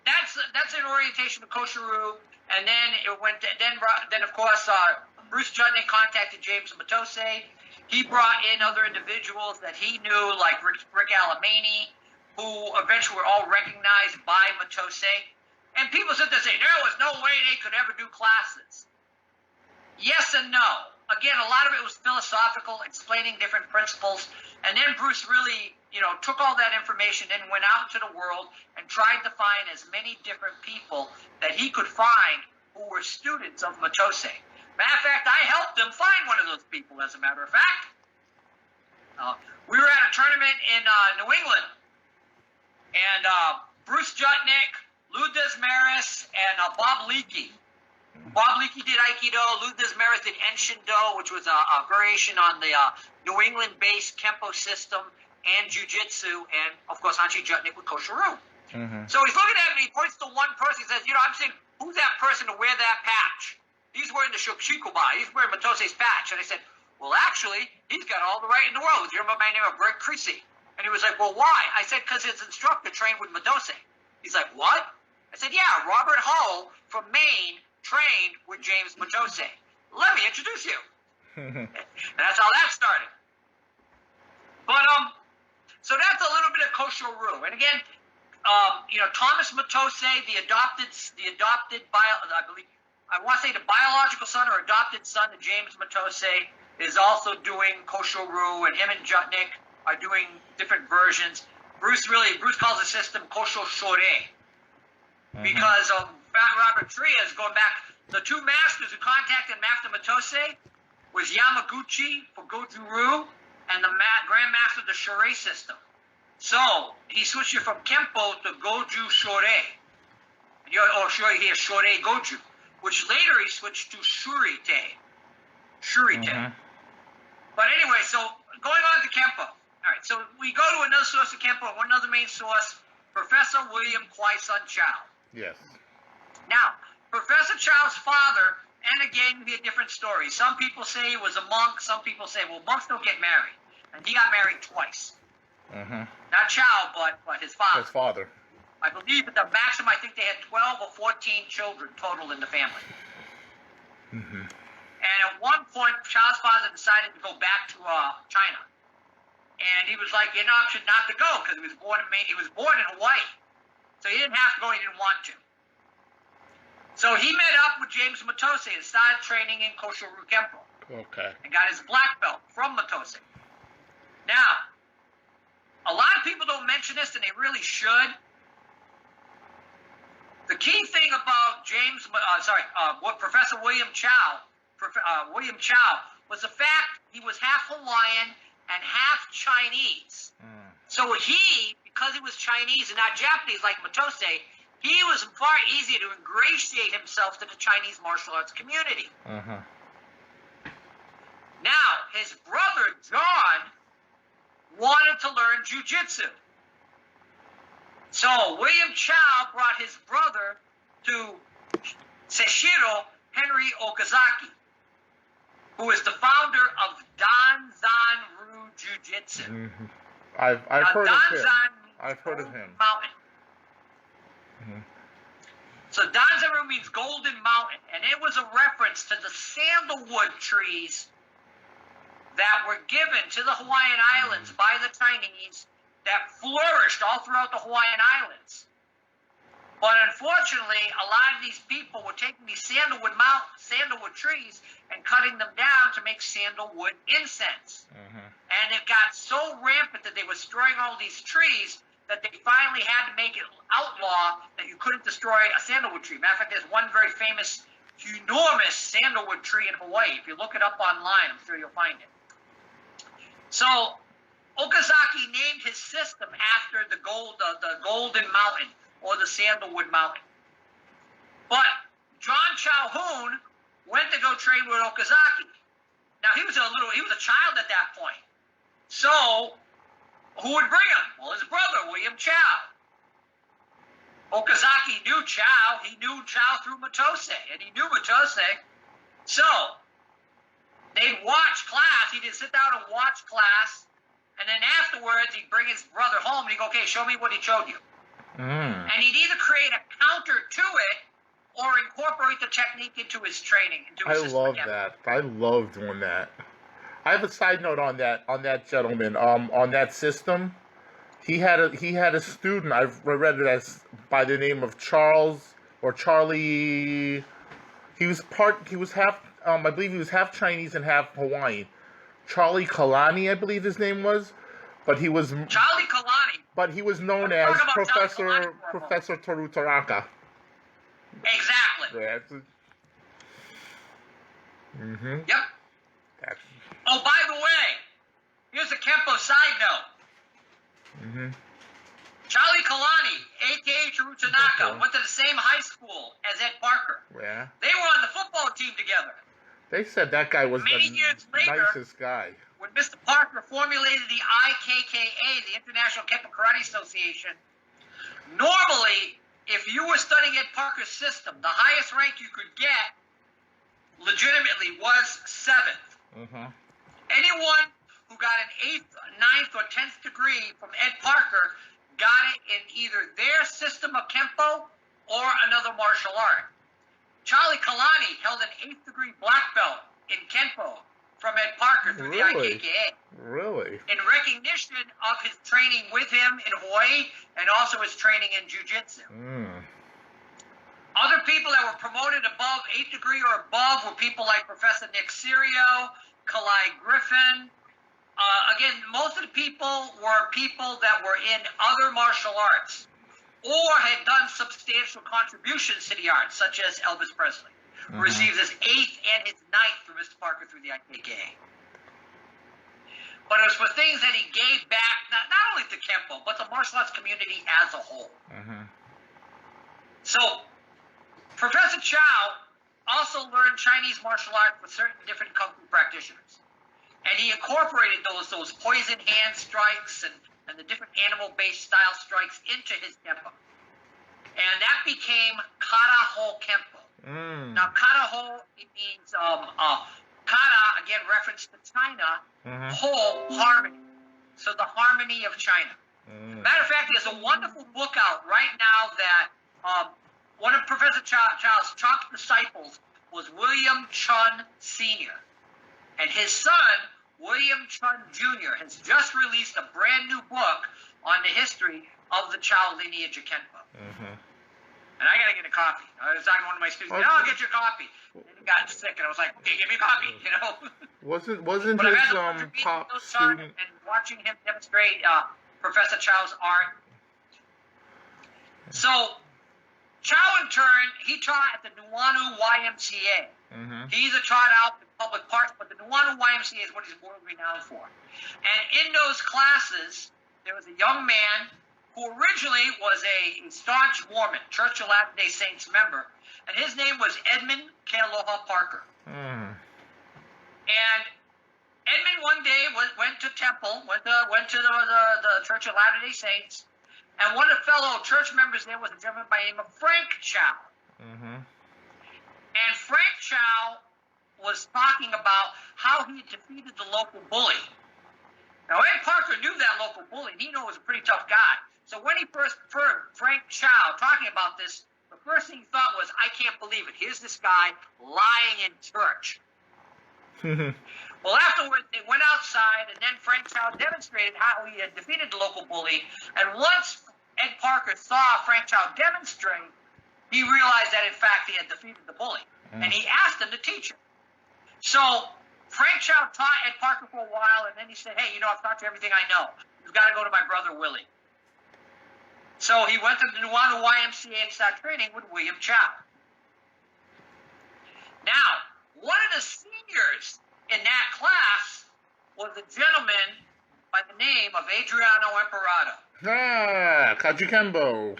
that's an orientation of Kosharu, and then it went. Then of course, Bruce Jutnick contacted James Matose. He brought in other individuals that he knew, like Rick Alamany, who eventually were all recognized by Matose. And people said to say there was no way they could ever do classes. Yes and no. Again, a lot of it was philosophical, explaining different principles. And then Bruce really, took all that information and went out to the world and tried to find as many different people that he could find who were students of Matose. Matter of fact, I helped him find one of those people, as a matter of fact. We were at a tournament in New England. And Bruce Jutnick, Lou Desmaris, and Bob Leakey. Bob Leakey did Aikido. Lou Desmaris did Enshindo, which was a variation on the New England-based Kenpo system, and Jiu-Jitsu, and, of course, Hanshi Jutnick with Kosharu. Mm-hmm. So he's looking at me, he points to one person, he says, I'm saying, who's that person to wear that patch? He's wearing the Shochikubai. He's wearing Matose's patch. And I said, well, actually, he's got all the right in the world. You remember my name of Greg Creasy? And he was like, well, why? I said, because his instructor trained with Matose. He's like, what? I said, yeah, Robert Hull from Maine trained with James Matose. Let me introduce you. And that's how that started. But, so that's a little bit of Kosharu. And again, Thomas Matose, the adopted I want to say the biological son or adopted son of James Matose, is also doing Kosharu, and him and Jutnick are doing different versions. Bruce calls the system Kosho Shore, because of Robert Tree is going back. The two masters who contacted him after Matose was Yamaguchi for Goju-Ryu and the Grandmaster of the Shore system. So he switched it from Kenpo to Goju Shore, Shore Goju, which later he switched to Shurite. Mm-hmm. But anyway, so going on to Kenpo. All right, so we go to another source of Kenpo, one other main source, Professor William Kwai-Sun Chow. Yes. Now, Professor Chow's father, and again, we had different stories. Some people say he was a monk. Some people say, well, monks don't get married. And he got married twice. Mm-hmm. Not Chow, but his father. His father. I believe at the maximum, I think they had 12 or 14 children total in the family. Mm-hmm. And at one point, Chow's father decided to go back to China. And he was like, an option not to go, because he was born in Hawaii. So he didn't have to go, he didn't want to. So he met up with James Matose and started training in Kosharu Kenpo. Okay. And got his black belt from Matose. Now, a lot of people don't mention this, and they really should. The key thing about what Professor William Chow was the fact he was half Hawaiian and half Chinese. So because he was Chinese and not Japanese like Matose, he was far easier to ingratiate himself to the Chinese martial arts community. Uh-huh. Now, his brother, John, wanted to learn jiu-jitsu. So William Chow brought his brother to Seishiro Henry Okazaki, who is the founder of Danzan-ryu Jiu-Jitsu. Mm-hmm. I've heard of him. I've heard of him. Mountain. Mm-hmm. So Danzan-ryu means golden mountain, and it was a reference to the sandalwood trees that were given to the Hawaiian Islands by the Chinese that flourished all throughout the Hawaiian Islands. But unfortunately, a lot of these people were taking these sandalwood trees and cutting them down to make sandalwood incense. Mm-hmm. And it got so rampant that they were destroying all these trees that they finally had to make it outlaw that you couldn't destroy a sandalwood tree. Matter of fact, there's one very famous, enormous sandalwood tree in Hawaii. If you look it up online, I'm sure you'll find it. So Okazaki named his system after the Golden Mountain, or the Sandalwood Mountain. But John Calhoun went to go train with Okazaki. Now he was a child at that point. So who would bring him? Well, his brother, William Chow. Okazaki knew Chow. He knew Chow through Matose, and he knew Matose. So they'd watch class. He'd sit down and watch class, and then afterwards he'd bring his brother home and he'd go, "Okay, show me what he showed you." And he'd either create a counter to it or incorporate the technique into his training. I love that. I love doing that. I have a side note on that gentleman. On that system, he had a student. I've read it as by the name of Charles or Charlie. He was half. I believe he was half Chinese and half Hawaiian. Charlie Kalani, I believe his name was. But he was Charlie Kalani. But he was known as Professor Toru Taraka. Exactly. Yeah. Mm-hmm. Yep. Oh, by the way, here's a Kenpo side note. Mm-hmm. Charlie Kalani, a.k.a. Toru Tanaka, went to the same high school as Ed Parker. Yeah. They were on the football team together. They said that guy was Many years later, nicest guy. When Mr. Parker formulated the IKKA, the International Kenpo Karate Association, normally, if you were studying Ed Parker's system, the highest rank you could get, legitimately, was 7th. Mm-hmm. Anyone who got an 8th, 9th, or 10th degree from Ed Parker got it in either their system of Kenpo or another martial art. Charlie Kalani held an 8th degree black belt in Kenpo from Ed Parker through the IKKA. Really? In recognition of his training with him in Hawaii and also his training in Jiu-Jitsu. Other people that were promoted above 8th degree or above were people like Professor Nick Serio, Kalai Griffin. Again, most of the people were people that were in other martial arts or had done substantial contributions to the arts, such as Elvis Presley, who received his 8th and his 9th from Mr. Parker through the IKKA. But it was for things that he gave back, not only to Kenpo, but the martial arts community as a whole. So, Professor Chow also learned Chinese martial arts with certain different Kung Fu practitioners. And he incorporated those poison hand strikes and the different animal-based style strikes into his Kenpo. And that became Kata Ho Kenpo. Now, Kata Ho, it means, Kata, again, reference to China, Ho, harmony. So the harmony of China. Matter of fact, there's a wonderful book out right now that one of Professor Chow's top disciples was William Chun Sr. And his son, William Chun Jr., has just released a brand new book on the history of the Chow lineage of Kenpo. And I got to get a copy. I was talking to one of my students, I'll get your copy. And he got sick, and I was like, okay, give me a copy, you know. Wasn't but his top student... And watching him demonstrate Professor Chow's art. So, Chow, in turn, he taught at the Nuanu YMCA. He either taught out in public parks, but the Nuanu YMCA is what he's world renowned for. And in those classes, there was a young man who originally was a staunch Mormon, Church of Latter-day Saints member, and his name was Edmund Kealoha Parker. And Edmund one day went to temple, went to the Church of Latter-day Saints, and one of the fellow church members there was a gentleman by the name of Frank Chow. And Frank Chow was talking about how he defeated the local bully. Now, Ed Parker knew that local bully, and he knew he was a pretty tough guy. So when he first heard Frank Chow talking about this, the first thing he thought was, I can't believe it. Here's this guy lying in church. Well, afterwards, they went outside, and then Frank Chow demonstrated how he had defeated the local bully. And once Ed Parker saw Frank Chow demonstrate, he realized that, in fact, he had defeated the bully. And he asked him to teach him. So Frank Chow taught Ed Parker for a while, and then he said, hey, I've taught you everything I know. You've got to go to my brother Willie. So he went to the Nuanu YMCA and started training with William Chow. Now, one of the seniors in that class was a gentleman by the name of Adriano Emperado. Ah, Kenpo.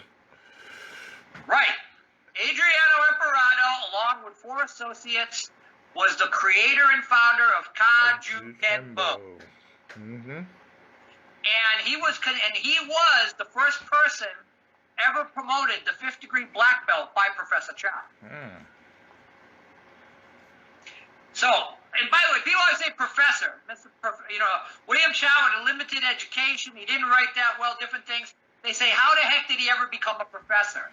Right. Adriano Emperado, along with 4 associates, was the creator and founder of Kenpo. And he was the first person ever promoted the 5th degree black belt by Professor Chow. So, and by the way, people always say professor. William Chow had a limited education. He didn't write that well, different things. They say, how the heck did he ever become a professor?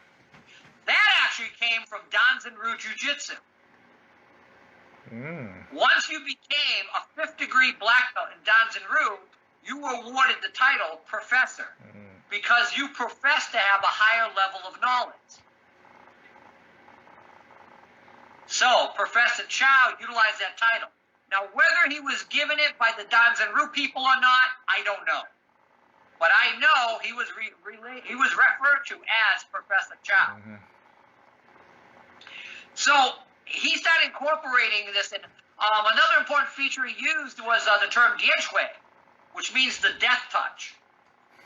That actually came from Danzanryu Jiu-Jitsu. Once you became a 5th degree black belt in Danzanryu, you were awarded the title professor because you professed to have a higher level of knowledge. So Professor Chow utilized that title. Now, whether he was given it by the Danzanryu people or not, I don't know. But I know he was referred to as Professor Chow. So he started incorporating this, and another important feature he used was the term Dienshui, which means the death touch.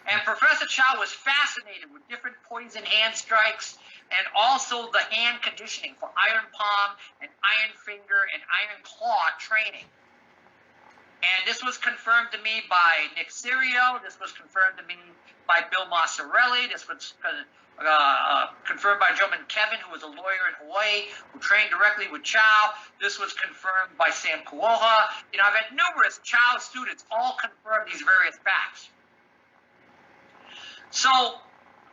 And Professor Chow was fascinated with different poison hand strikes and also the hand conditioning for iron palm and iron finger and iron claw training. And this was confirmed to me by Nick Sirio. This was confirmed to me by Bill Massarelli. This was confirmed by Joe Kevin, who was a lawyer in Hawaii, who trained directly with Chow. This was confirmed by Sam Kuoha. I've had numerous Chow students all confirm these various facts. So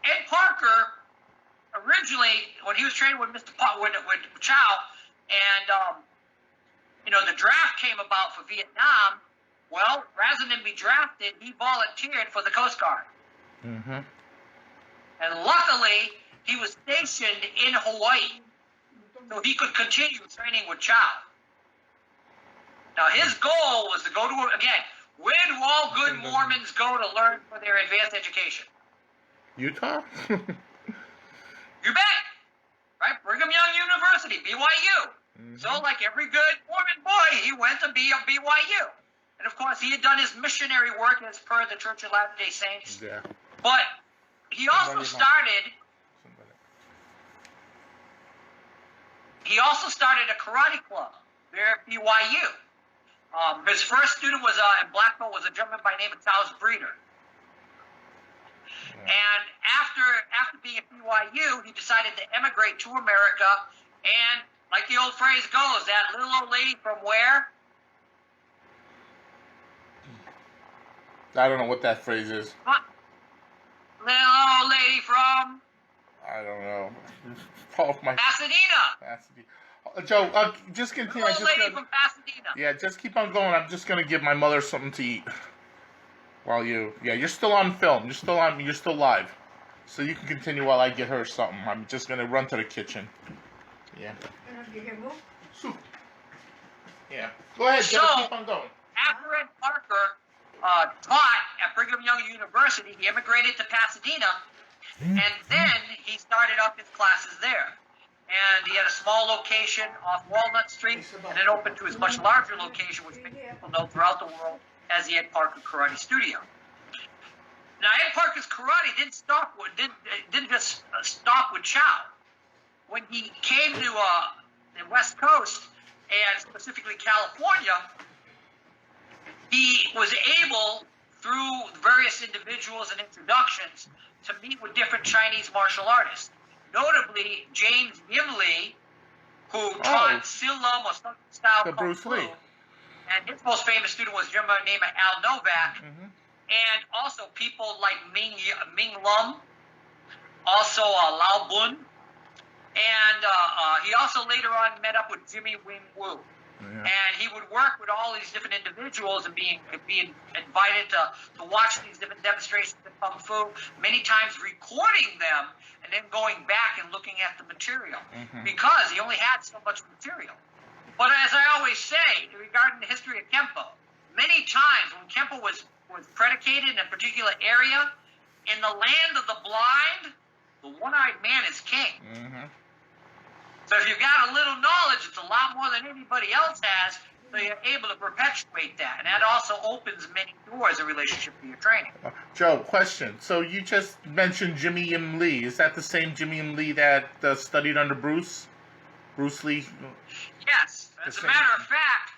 Ed Parker, originally, when he was training with with Chow, and the draft came about for Vietnam, well, rather than be drafted, he volunteered for the Coast Guard. And luckily, he was stationed in Hawaii, so he could continue training with Chow. Now, his goal was to go to, again, where do all good Mormons go to learn for their advanced education? Utah? You bet. Right? Brigham Young University, BYU. So, like every good Mormon boy, he went to BYU. And, of course, he had done his missionary work as per the Church of Latter-day Saints. Yeah. But he also started a karate club there at BYU. His first student was in black belt was a gentleman by the name of Taos Breeder. And after being at BYU, he decided to emigrate to America. And like the old phrase goes, that little old lady from where? I don't know what that phrase is. Little old lady from? I don't know. Pasadena. Joe, just continue. Little old lady from Pasadena. Yeah, just keep on going. I'm just gonna give my mother something to eat. While you're still on film. You're still live. So you can continue while I get her something. I'm just gonna run to the kitchen. Yeah. Soup. Yeah. Go ahead, Joe. Keep on going. After Ed Parker taught at Brigham Young University, he immigrated to Pasadena, and then he started up his classes there. And he had a small location off Walnut Street, and it opened to his much larger location, which many people know throughout the world as the Ed Parker Karate Studio. Now, Ed Parker's karate didn't just stop with Chow. When he came to the West Coast, and specifically California, he was able, through various individuals and introductions, to meet with different Chinese martial artists. Notably, James Yim Lee who taught Silam or style the Kung Bruce Fu. Lee. And his most famous student was a gentleman named Al Novak. And also people like Ming Lum, also Lao Bun. And he also later on met up with Jimmy Wing Wu. Yeah. And he would work with all these different individuals and being invited to watch these different demonstrations of Kung Fu, many times recording them and then going back and looking at the material because he only had so much material. But as I always say, regarding the history of Kenpo, many times when Kenpo was predicated in a particular area, in the land of the blind, the one-eyed man is king. So if you've got a little knowledge, it's a lot more than anybody else has, so you're able to perpetuate that. And that also opens many doors in relationship to your training. Joe, question. So you just mentioned Jimmy Yim Lee. Is that the same Jimmy Yim Lee that studied under Bruce Lee? Yes. As a matter of fact,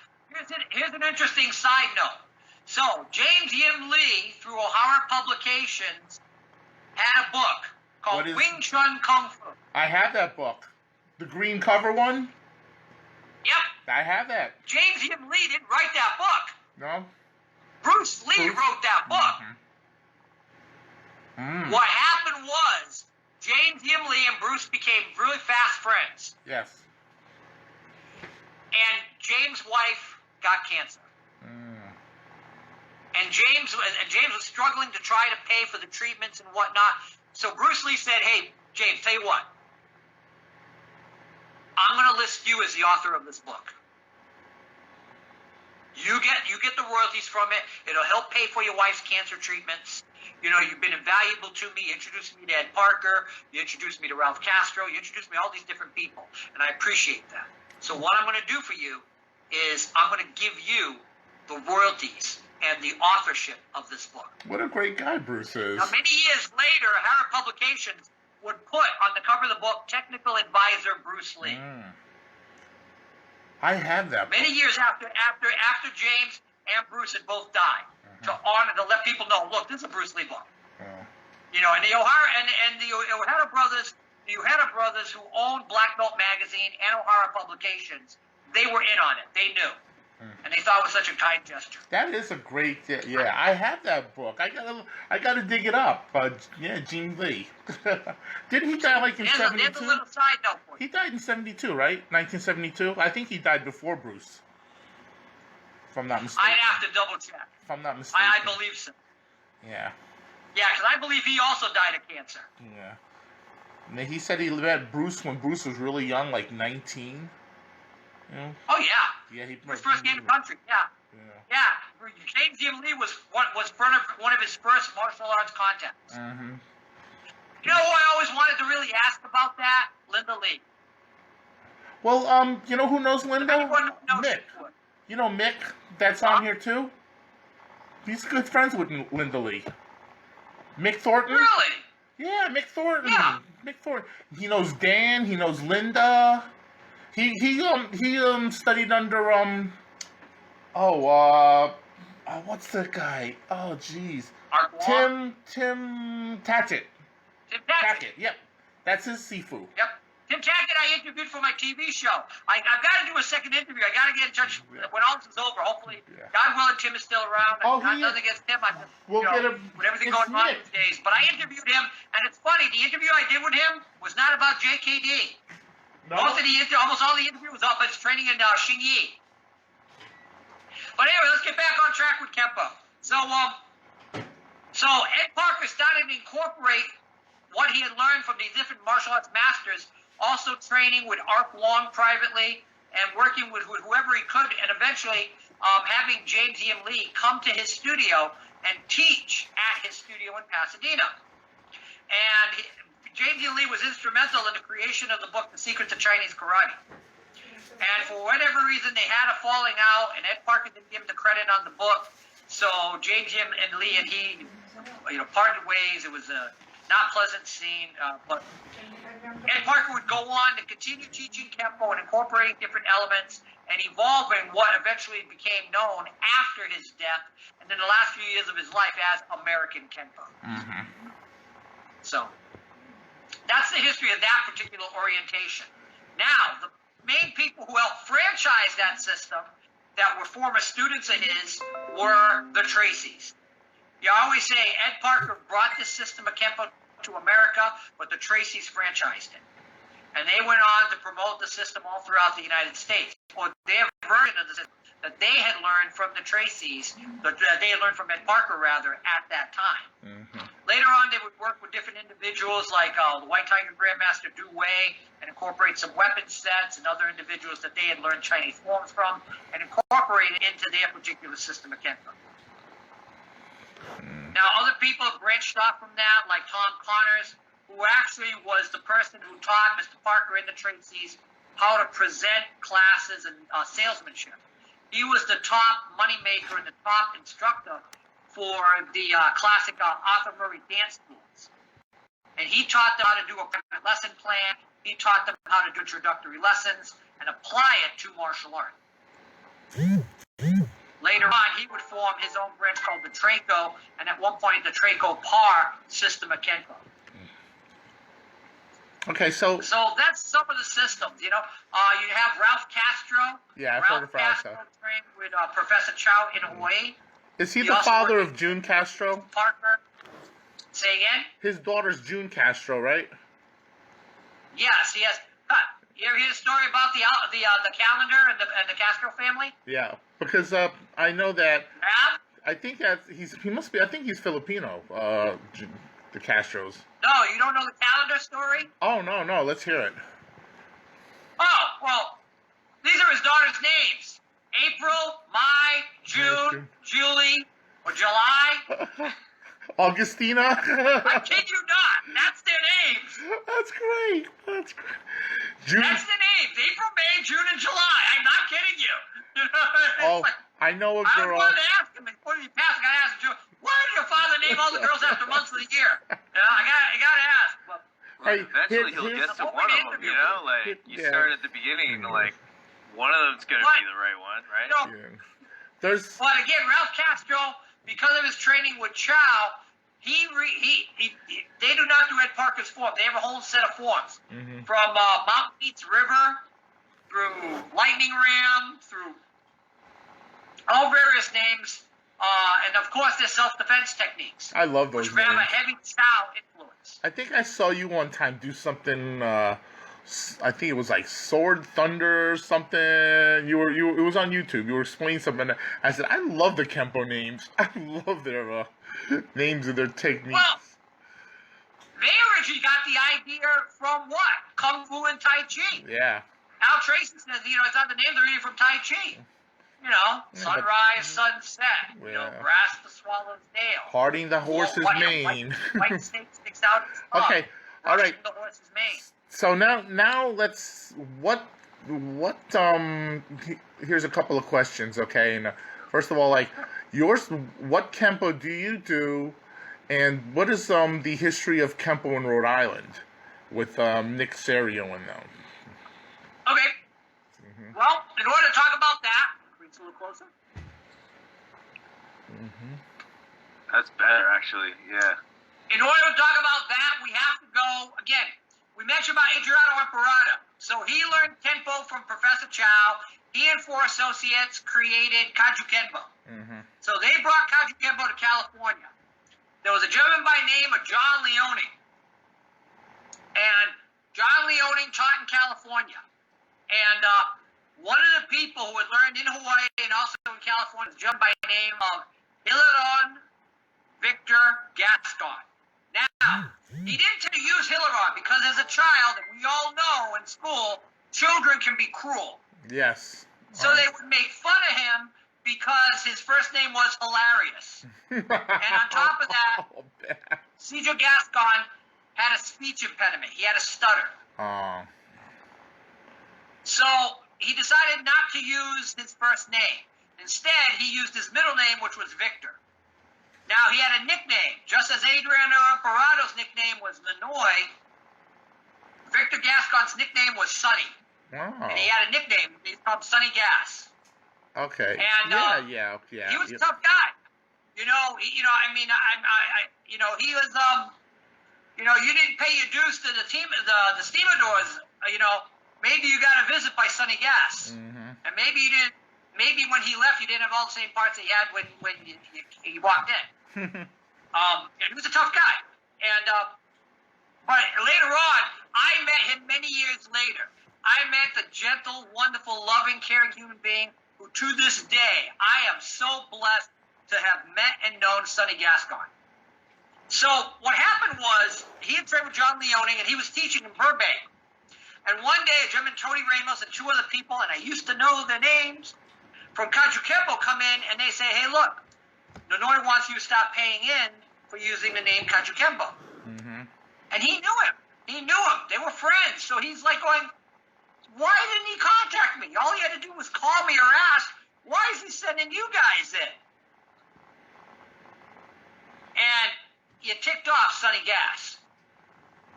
here's an interesting side note. So James Yim Lee, through O'Hara Publications, had a book called Wing Chun Kung Fu. I have that book. The green cover one? Yep. I have that. James Yim Lee didn't write that book. No? Bruce Lee wrote that book. What happened was, James Yim Lee and Bruce became really fast friends. Yes. And James' wife got cancer. And James was struggling to try to pay for the treatments and whatnot. So Bruce Lee said, hey, James, tell you what. I'm going to list you as the author of this book. You get the royalties from it. It'll help pay for your wife's cancer treatments. You know, you've been invaluable to me. You introduced me to Ed Parker. You introduced me to Ralph Castro. You introduced me to all these different people. And I appreciate that. So what I'm going to do for you is I'm going to give you the royalties and the authorship of this book. What a great guy Bruce is. Now, many years later, O'Hara Publications would put on the cover of the book, Technical Advisor Bruce Lee. I have that book. Many years after James and Bruce had both died, to let people know, look, this is a Bruce Lee book. You know, and the O'Hara brothers who owned Black Belt Magazine and O'Hara Publications, they were in on it. They knew. And they thought it was such a kind gesture. That is a great, yeah. I have that book. I gotta dig it up. Gene Lee. Didn't he die like in 72? There's a little side note for you. He died in 72, right? 1972. I think he died before Bruce. If I'm not mistaken. I'd have to double check. If I'm not mistaken. I believe so. Yeah. Yeah, because I believe he also died of cancer. Yeah. And he said he met Bruce when Bruce was really young, like 19. Oh yeah. Yeah, he first came to country. Yeah. James Yim Lee was one of his first martial arts contacts. You know who I always wanted to really ask about that? Linda Lee. Well, you know who knows Linda? Mick. You know Mick? That's on here too. He's good friends with Linda Lee. Mick Thornton. Really? Yeah, Mick Thornton. Yeah. Mick Thornton. He knows Dan. He knows Linda. He studied under what's the guy? Oh jeez. Tim Tatchett. Tim Tatchett. Yep. That's his Sifu. Yep. Tim Tatchett I interviewed for my TV show. I've got to do a second interview. I got to get in touch when all this is over. Hopefully, God willing, Tim is still around. Nothing against Tim. With everything going on these days. But I interviewed him, and it's funny. The interview I did with him was not about JKD. No. Almost all the interview was about his training in Xingyi. But anyway, let's get back on track with Kenpo. So Ed Parker started to incorporate what he had learned from these different martial arts masters, also training with Art Long privately and working with whoever he could, and eventually having James Yim Lee come to his studio and teach at his studio in Pasadena. And James Yim Lee was instrumental in the creation of the book, The Secrets of Chinese Karate. And for whatever reason, they had a falling out, and Ed Parker didn't give him the credit on the book. So James Yim and Lee and he, parted ways. It was a not pleasant scene, but Ed Parker would go on to continue teaching Kenpo and incorporating different elements and evolving what eventually became known after his death, and in the last few years of his life as American Kenpo. So that's the history of that particular orientation. Now, main people who helped franchise that system that were former students of his were the Tracys. You always say Ed Parker brought this system of Kenpo to America, but the Tracys franchised it. And they went on to promote the system all throughout the United States. Or their version of the system that they had learned from the Tracys, that they had learned from Ed Parker, rather, at that time. Mm-hmm. Later on, they would work with different individuals like the White Tiger Grandmaster Du Wei and incorporate some weapon sets and other individuals that they had learned Chinese forms from and incorporate it into their particular system of Kenpo. Now, other people have branched off from that, like Tom Connors, who actually was the person who taught Mr. Parker and the Tracys how to present classes and salesmanship. He was the top moneymaker and the top instructor for the classic Arthur Murray dance schools. And he taught them how to do a private lesson plan. He taught them how to do introductory lessons and apply it to martial art. Later on, he would form his own branch called the Traco, and at one point, the Traco Par system of Kenpo. Okay, so that's some of the systems. You have Ralph Castro. Yeah, I've heard of Ralph Castro trained with Professor Chow in Hawaii. Is he the father of June Castro? Parker. Say again? His daughter's June Castro, right? Yes, he has. You ever hear the story about the calendar and the Castro family? Yeah, because I know that. Yeah? I think that he must be. I think he's Filipino. The Castros. No, you don't know the calendar story? Oh no, let's hear it. Oh well, these are his daughter's names: April, Mai, June, Julie, or July. Augustina. I kid you not. That's their names. That's great. June. That's the names: April, May, June, and July. I'm not kidding you. Oh, I know a girl. I wanted to ask him before he passed. I got to ask him, why did your father name all the girls after months of the year? I got to ask. But, hey, eventually he'll get to one of them, Like, you start at the beginning, like, one of them's going to be the right one, right? But again, Ralph Castro, because of his training with Chow, they do not do Ed Parker's form. They have a whole set of forms. Mm-hmm. From Mount Keats River, through Lightning Ram, through all various names, and of course their self-defense techniques. I love those which names. have a heavy Chow influence. I think I saw you one time do something. I think it was like Sword Thunder or something. It was on YouTube. You were explaining something. I said, I love the Kenpo names. I love their names and their techniques. Well, they originally got the idea from what? Kung Fu and Tai Chi. Yeah. Al Tracy says, it's not the name, they're reading from Tai Chi. Sunrise, sunset. Grass the swallow's tail. Parting the horse's mane. White snake sticks out its tongue. Okay, all right. The horse's mane. So now let's here's a couple of questions, okay? And first of all, like what Kenpo do you do, and what is the history of Kenpo in Rhode Island with Nick Serio and them? Okay. Mm-hmm. Well, in order to talk about that, bring it a little closer. Mm-hmm. That's better, actually. Yeah. In order to talk about that, we have to go again. We mentioned about Adriano Imperato. So he learned Kenpo from Professor Chow. He and 4 associates created Kaju Kenpo. Mm-hmm. So they brought Kaju Kenpo to California. There was a gentleman by the name of John Leone. And John Leone taught in California. And one of the people who had learned in Hawaii and also in California was a gentleman by the name of Hilaron Victor Gascon. Now, he didn't tend to use Hilaron because as a child, and we all know in school, children can be cruel. Yes. So they would make fun of him because his first name was Hilarious. And on top of that, Cedar Gascon had a speech impediment. He had a stutter. Oh. So he decided not to use his first name. Instead, he used his middle name, which was Victor. Now, he had a nickname. Just as Adriano Imperato's nickname was Lanoy, Victor Gascon's nickname was Sonny. Wow. And he had a nickname. He's called Sonny Gas. Okay. And yeah. He was a tough guy. He was, you didn't pay your dues to the stevedores, maybe you got a visit by Sonny Gas, and maybe you didn't. Maybe when he left, you didn't have all the same parts that you had when you walked in. And he was a tough guy, and but later on, I met him many years later. I met the gentle, wonderful, loving, caring human being who, to this day, I am so blessed to have met and known Sonny Gascon. So what happened was, he had trained with John Leone, and he was teaching in Burbank. And one day, a gentleman, Tony Ramos, and two other people, and I used to know their names, from Kaju Kenpo come in, and they say, hey, look, Nonoi wants you to stop paying in for using the name Kaju Kenpo. And he knew him. He knew him. They were friends. So he's like going, why didn't he contact me? All he had to do was call me or ask, why is he sending you guys in? And you ticked off Sonny Gas.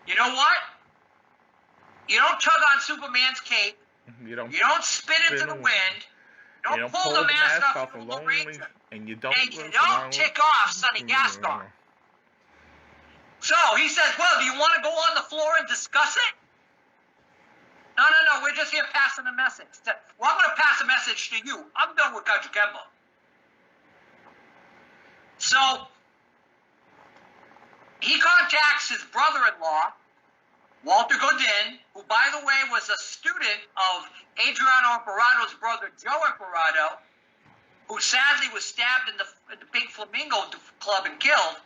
You know what? You don't tug on Superman's cape. You don't spit into the wind. You don't pull the mask off of the Lone Ranger. And you don't tick off Sonny Gascon. So he says, well, do you want to go on the floor and discuss it? No, we're just here passing a message. Well, I'm going to pass a message to you. I'm done with Kaju Kenpo. So he contacts his brother-in-law, Walter Godin, who, by the way, was a student of Adriano Imperado's brother, Joe Imperado, who sadly was stabbed in the Pink Flamingo Club and killed.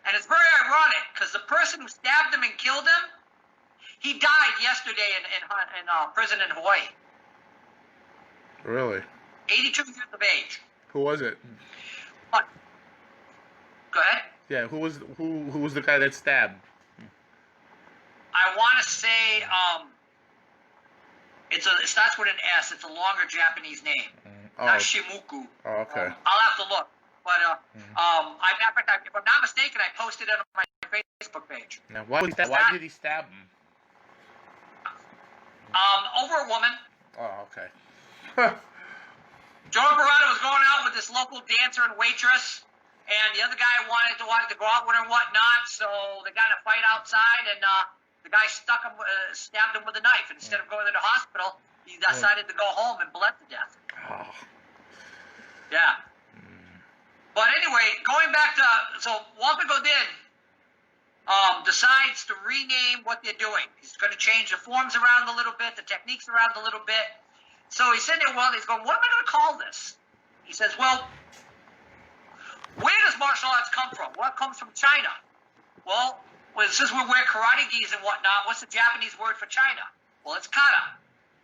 And it's very ironic, because the person who stabbed him and killed him, he died yesterday in prison in Hawaii. Really? 82 years of age. Who was it? What? Go ahead. Yeah, who was the guy that stabbed? I want to say it starts with an S. It's a longer Japanese name. Not Shimuku. Oh, okay. I'll have to look. But if I'm not mistaken, I posted it on my Facebook page. Now, why did he stab him? Over a woman. Oh, okay. Joe Imperado was going out with this local dancer and waitress, and the other guy wanted to go out with her and whatnot, so they got in a fight outside, and the guy stabbed him with a knife. And instead of going to the hospital, he decided to go home and bled to death. Oh. Yeah. But anyway, going back to, so Walter Godin decides to rename what they're doing. He's going to change the forms around a little bit, the techniques around a little bit. So he's sitting there, he's going, what am I going to call this? He says, well, where does martial arts come from? Well, it comes from China. Well, since we wear karate gis and whatnot, what's the Japanese word for China? Well, it's kata.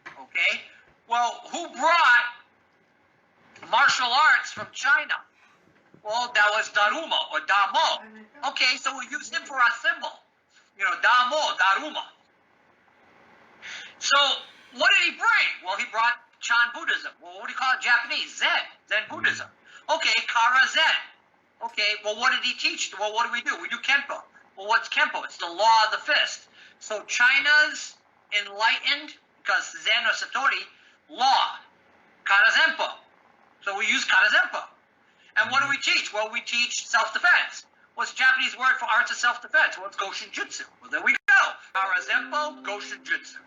Okay? Well, who brought martial arts from China? Well, that was Daruma or Damo. Okay, so we use him for our symbol. Damo, Daruma. So, what did he bring? Well, he brought Chan Buddhism. Well, what do you call it in Japanese? Zen Buddhism. Okay, Kara Zen. Okay, well, what did he teach? Well, what do? We do Kenpo. Well, what's Kenpo? It's the law of the fist. So China's enlightened, because Zen or Satori, law. Kara Zenpo. So we use Kara Zenpo. And what do we teach? Well, we teach self-defense. What's the Japanese word for arts of self-defense? Well, it's Goshin Jutsu. Well, there we go. Kara Zenpo, Goshin Jutsu.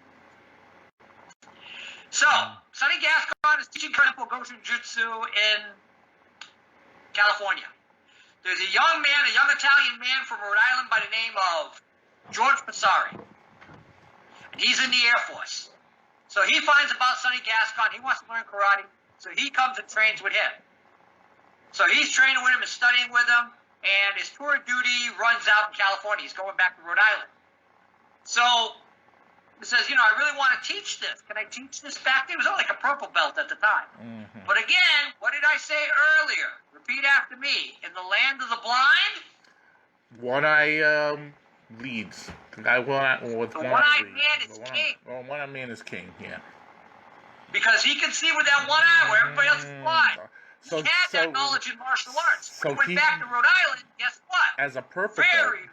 So, Sonny Gascon is teaching Kenpo Goshin Jutsu in California. There's a young Italian man from Rhode Island by the name of George Passari. And he's in the Air Force. So he finds about Sonny Gascon. He wants to learn karate. So he comes and trains with him. So he's training with him and studying with him. And his tour of duty runs out in California. He's going back to Rhode Island. So he says, I really want to teach this. Can I teach this back then? It was only like a purple belt at the time. But again, what did I say earlier? Repeat after me. In the land of the blind, One-eye leads. The guy with one-eyed man is king. Well, one-eyed man is king, yeah. Because he can see with that one eye where everybody else is blind. He had that knowledge in martial arts. When he went back to Rhode Island, guess what? As a purple very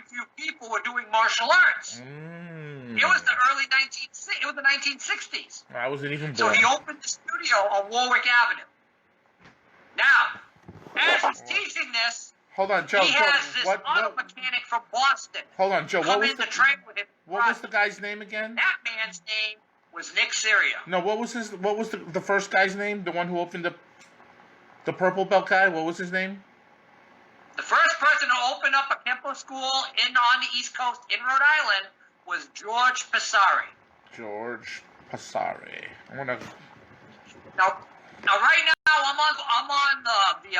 few people were doing martial arts. It was the 1960s. I wasn't even born. So he opened the studio on Warwick Avenue. Now, as he's teaching this, hold on, Joe. He has this auto mechanic from Boston. Hold on, Joe. Come in to train with him. What was the guy's name again? That man's name was Nick Serio. No, what was the first guy's name? The one who opened the purple belt guy? What was his name? The first person to open up a Kenpo school on the East Coast in Rhode Island was George Passari. George Passari. I want to. Now, right now, I'm on the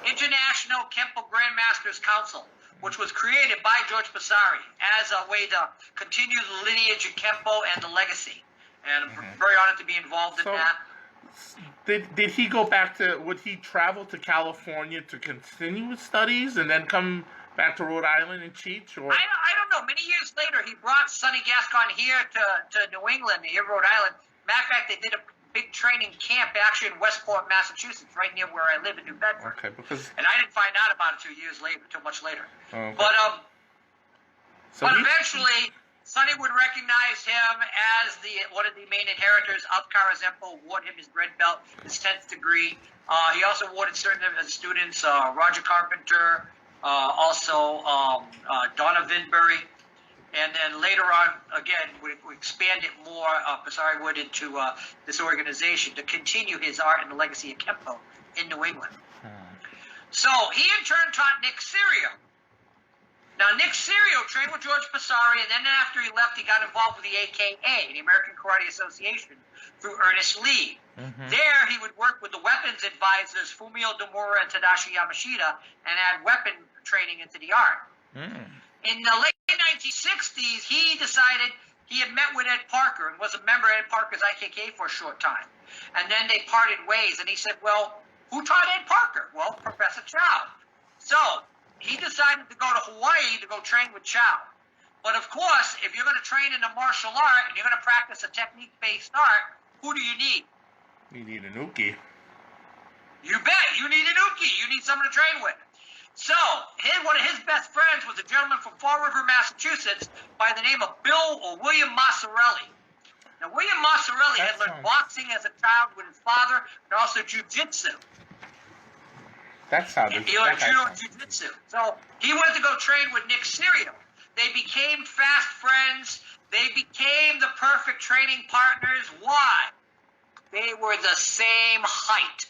International Kenpo Grandmasters Council, which was created by George Passari as a way to continue the lineage of Kenpo and the legacy. And I'm very honored to be involved in that. Did he go back to? Would he travel to California to continue his studies and then come back to Rhode Island and teach? Or I don't know. Many years later, he brought Sonny Gascon here to New England, here in Rhode Island. Matter of fact, they did a big training camp actually in Westport, Massachusetts, right near where I live in New Bedford. Okay, because and I didn't find out about it 2 years later, too much later. Okay. But eventually, Sonny would recognize him as one of the main inheritors of Karazempo, award him his red belt, his 10th degree. He also awarded certain of his students, Roger Carpenter, also Donna Vinbury. And then later on, again, we expanded more, Passari would, into this organization to continue his art and the legacy of Kenpo in New England. So he in turn taught Nick Serio. Now, Nick Serio trained with George Passari, and then after he left, he got involved with the AKA, the American Karate Association, through Ernest Lee. There, he would work with the weapons advisors Fumio Demura and Tadashi Yamashita and add weapon training into the art. In the late 1960s, he decided he had met with Ed Parker and was a member of Ed Parker's IKK for a short time. And then they parted ways, and he said, well, who taught Ed Parker? Well, Professor Chow. So he decided to go to Hawaii to go train with Chow. But of course, if you're going to train in a martial art and you're going to practice a technique-based art, who do you need? you need an uke. You bet. You need an uke. You need someone to train with. So one of his best friends was a gentleman from Fall River, Massachusetts, by the name of William Massarelli. Now, William Massarelli had learned boxing as a child with his father and also jiu-jitsu. That sounded. He learned judo and jiu-jitsu. So he went to go train with Nick Serio. They became fast friends. They became the perfect training partners. Why? They were the same height.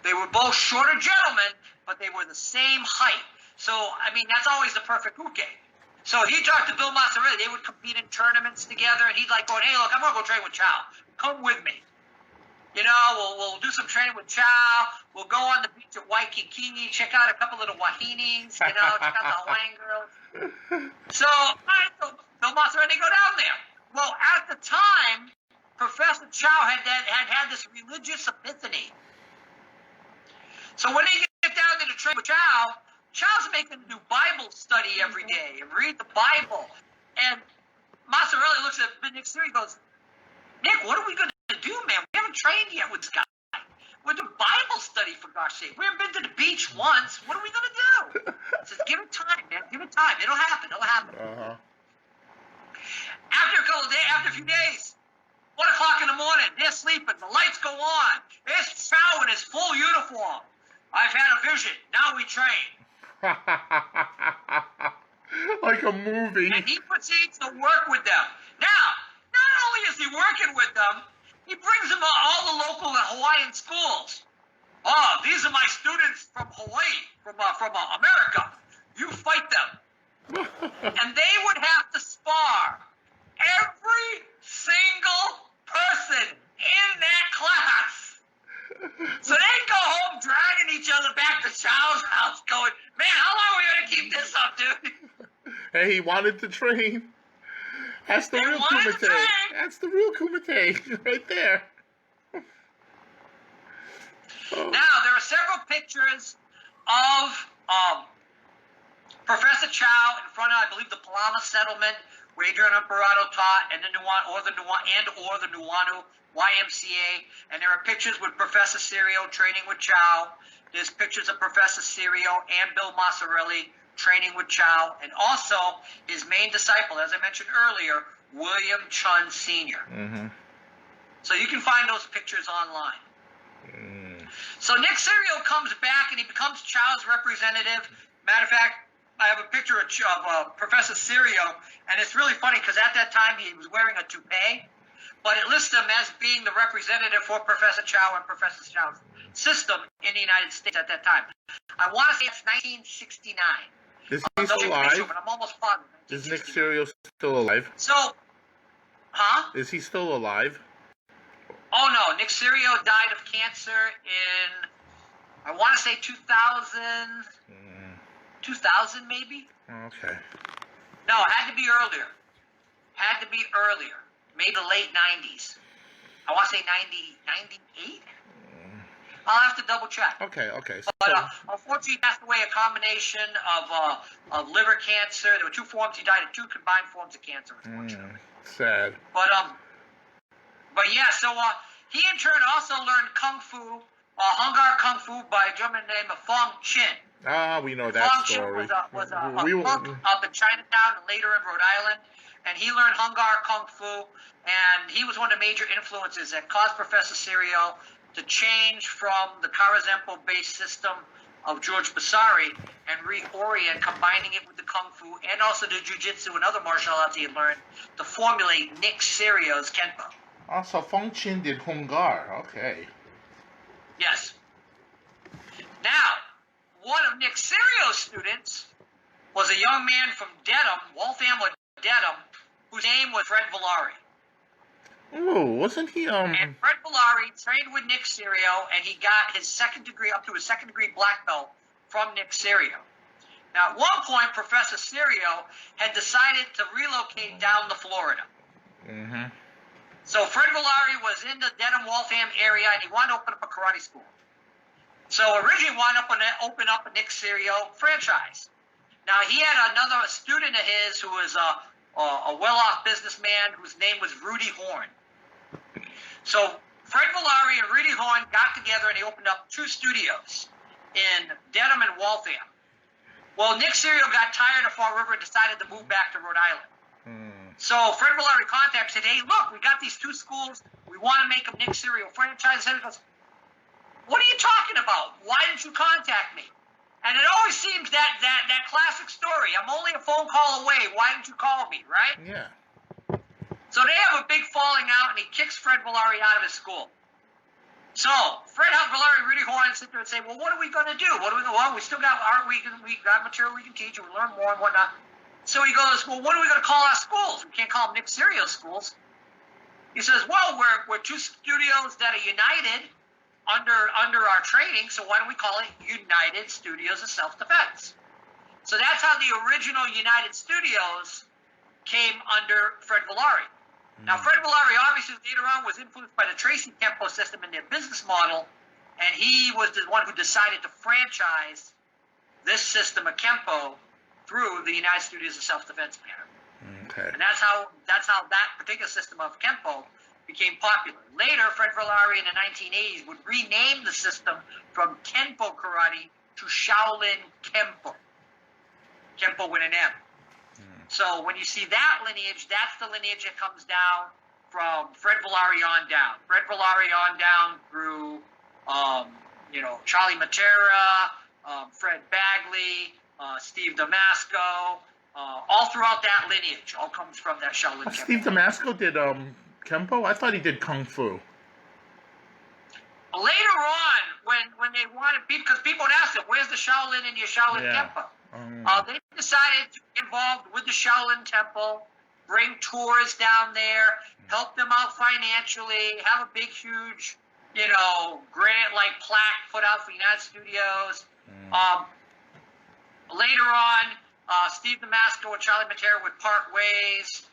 They were both shorter gentlemen, but they were the same height. So, I mean, that's always the perfect uke. So he talked to Bill Massarelli. They would compete in tournaments together, and he'd like going, hey, look, I'm going to go train with Chow. Come with me. You know, we'll do some training with Chow. We'll go on the beach at Waikiki, check out a couple of the Wahinis, you know, check out the Hawaiian girls. So, Bill Massarelli, go down there. Well, at the time, Professor Chow had this religious epiphany. So when they get down there to train with Chow, Chow's making him do Bible study every day and read the Bible. And Massarelli looks at Nick Serio and goes, Nick, what are we going to do, man? We haven't trained yet with this guy. We're doing Bible study, for gosh sake. We haven't been to the beach once. What are we going to do? He says, give it time, man. Give it time. It'll happen. It'll happen. After a few days, 1 o'clock in the morning, they're sleeping. The lights go on. There's Chow in his full uniform. I've had a vision. Now we train. Like a movie. And he proceeds to work with them. Now, not only is he working with them, he brings them to all the local Hawaiian schools. Oh, these are my students from Hawaii, from America. You fight them. And they would have to spar every single person in that class. So they'd go home dragging each other back to Chow's house going, man, how long are we going to keep this up, dude? Hey, he wanted to train. That's the real Kumite. That's the real Kumite right there. Now, there are several pictures of Professor Chow in front of, I believe, the Palama settlement where Adrian Imperato taught, and the Nuanu YMCA. And there are pictures with Professor Serio training with Chow. There's pictures of Professor Serio and Bill Massarelli training with Chow, and also his main disciple, as I mentioned earlier, William Chun Sr. So you can find those pictures online. So Nick Serio comes back and he becomes Chow's representative. Matter of fact, I have a picture of Professor Serio, and it's really funny because at that time he was wearing a toupee, but it lists him as being the representative for Professor Chow and Professor Chow's system in the United States at that time. I want to say it's 1969. Is he still alive? Sure, but I'm almost positive. Is Nick Serio still alive? So, huh? Is he still alive? Oh no, Nick Serio died of cancer in, I want to say 2000, 2000 maybe? Okay. No, it had to be earlier. Had to be earlier. Maybe the late 90s. I want to say 98? I'll have to double check. Okay. But unfortunately, he passed away a combination of liver cancer. There were two forms. He died of two combined forms of cancer, unfortunately. Sad. But yeah, so he in turn also learned Kung Fu, Hungar Kung Fu by a German named Fong Chin. Ah, we know that Fong story. Chin was a monk up in Chinatown and later in Rhode Island. And he learned Hungar Kung Fu, and he was one of the major influences that caused Professor Serio to change from the Karazempo-based system of George Basari and reorient, combining it with the Kung Fu and also the Jiu-Jitsu and other martial arts he had learned to formulate Nick Serio's Kenpo. Oh, so Fong Chin did Hungar. Okay. Yes. Now, one of Nick Serio's students was a young man from Dedham, Waltham or Dedham, whose name was Fred Villari. Oh, wasn't he And Fred Villari trained with Nick Serio, and he got his second degree, up to his second degree black belt from Nick Serio. Now, at one point, Professor Serio had decided to relocate down to Florida. Mm-hmm. So Fred Villari was in the Dedham, Waltham area, and he wanted to open up a karate school. So originally wanted to open up a Nick Serio franchise. Now, he had another student of his who was a well-off businessman whose name was Rudy Horn. So Fred Villari and Rudy Horn got together and they opened up two studios in Dedham and Waltham. Well, Nick Serio got tired of Fall River and decided to move back to Rhode Island. So Fred Villari contacted, said, hey, look, we got these two schools. We want to make them Nick Serio franchise. And he goes, what are you talking about? Why didn't you contact me? And it always seems that classic story. I'm only a phone call away. Why didn't you call me, right? Yeah. So they have a big falling out, and he kicks Fred Villari out of his school. So Fred Villari and Rudy Horn sit there and say, well, what are we going to do? What are we going to do? Well, we still got art. We got material we can teach, and we learn more and whatnot. So he goes, well, what are we going to call our schools? We can't call them Nick Serio schools. He says, well, we're two studios that are united under our training, so why don't we call it United Studios of Self-Defense? So that's how the original United Studios came under Fred Villari. Now, Fred Villari obviously later on was influenced by the Tracy Kenpo system in their business model, and he was the one who decided to franchise this system of Kenpo through the United Studios of Self-Defense banner. Okay. And that's how that particular system of Kenpo became popular. Later, Fred Villari in the 1980s would rename the system from Kenpo Karate to Shaolin Kenpo. Kenpo with an M. So when you see that lineage, that's the lineage that comes down from Fred Villari on down. Fred Villari on down through, Charlie Matera, Fred Bagley, Steve Damasco, all throughout that lineage, all comes from that Shaolin Kenpo. Steve Damasco did Kenpo? I thought he did Kung Fu. Later on, when they wanted, because people would ask them, where's the Shaolin in your Shaolin Kenpo? They decided to get involved with the Shaolin Temple, bring tours down there, help them out financially, have a big, huge, granite-like plaque put out for United Studios. Later on, Steve Damasco and Charlie Matera would part ways.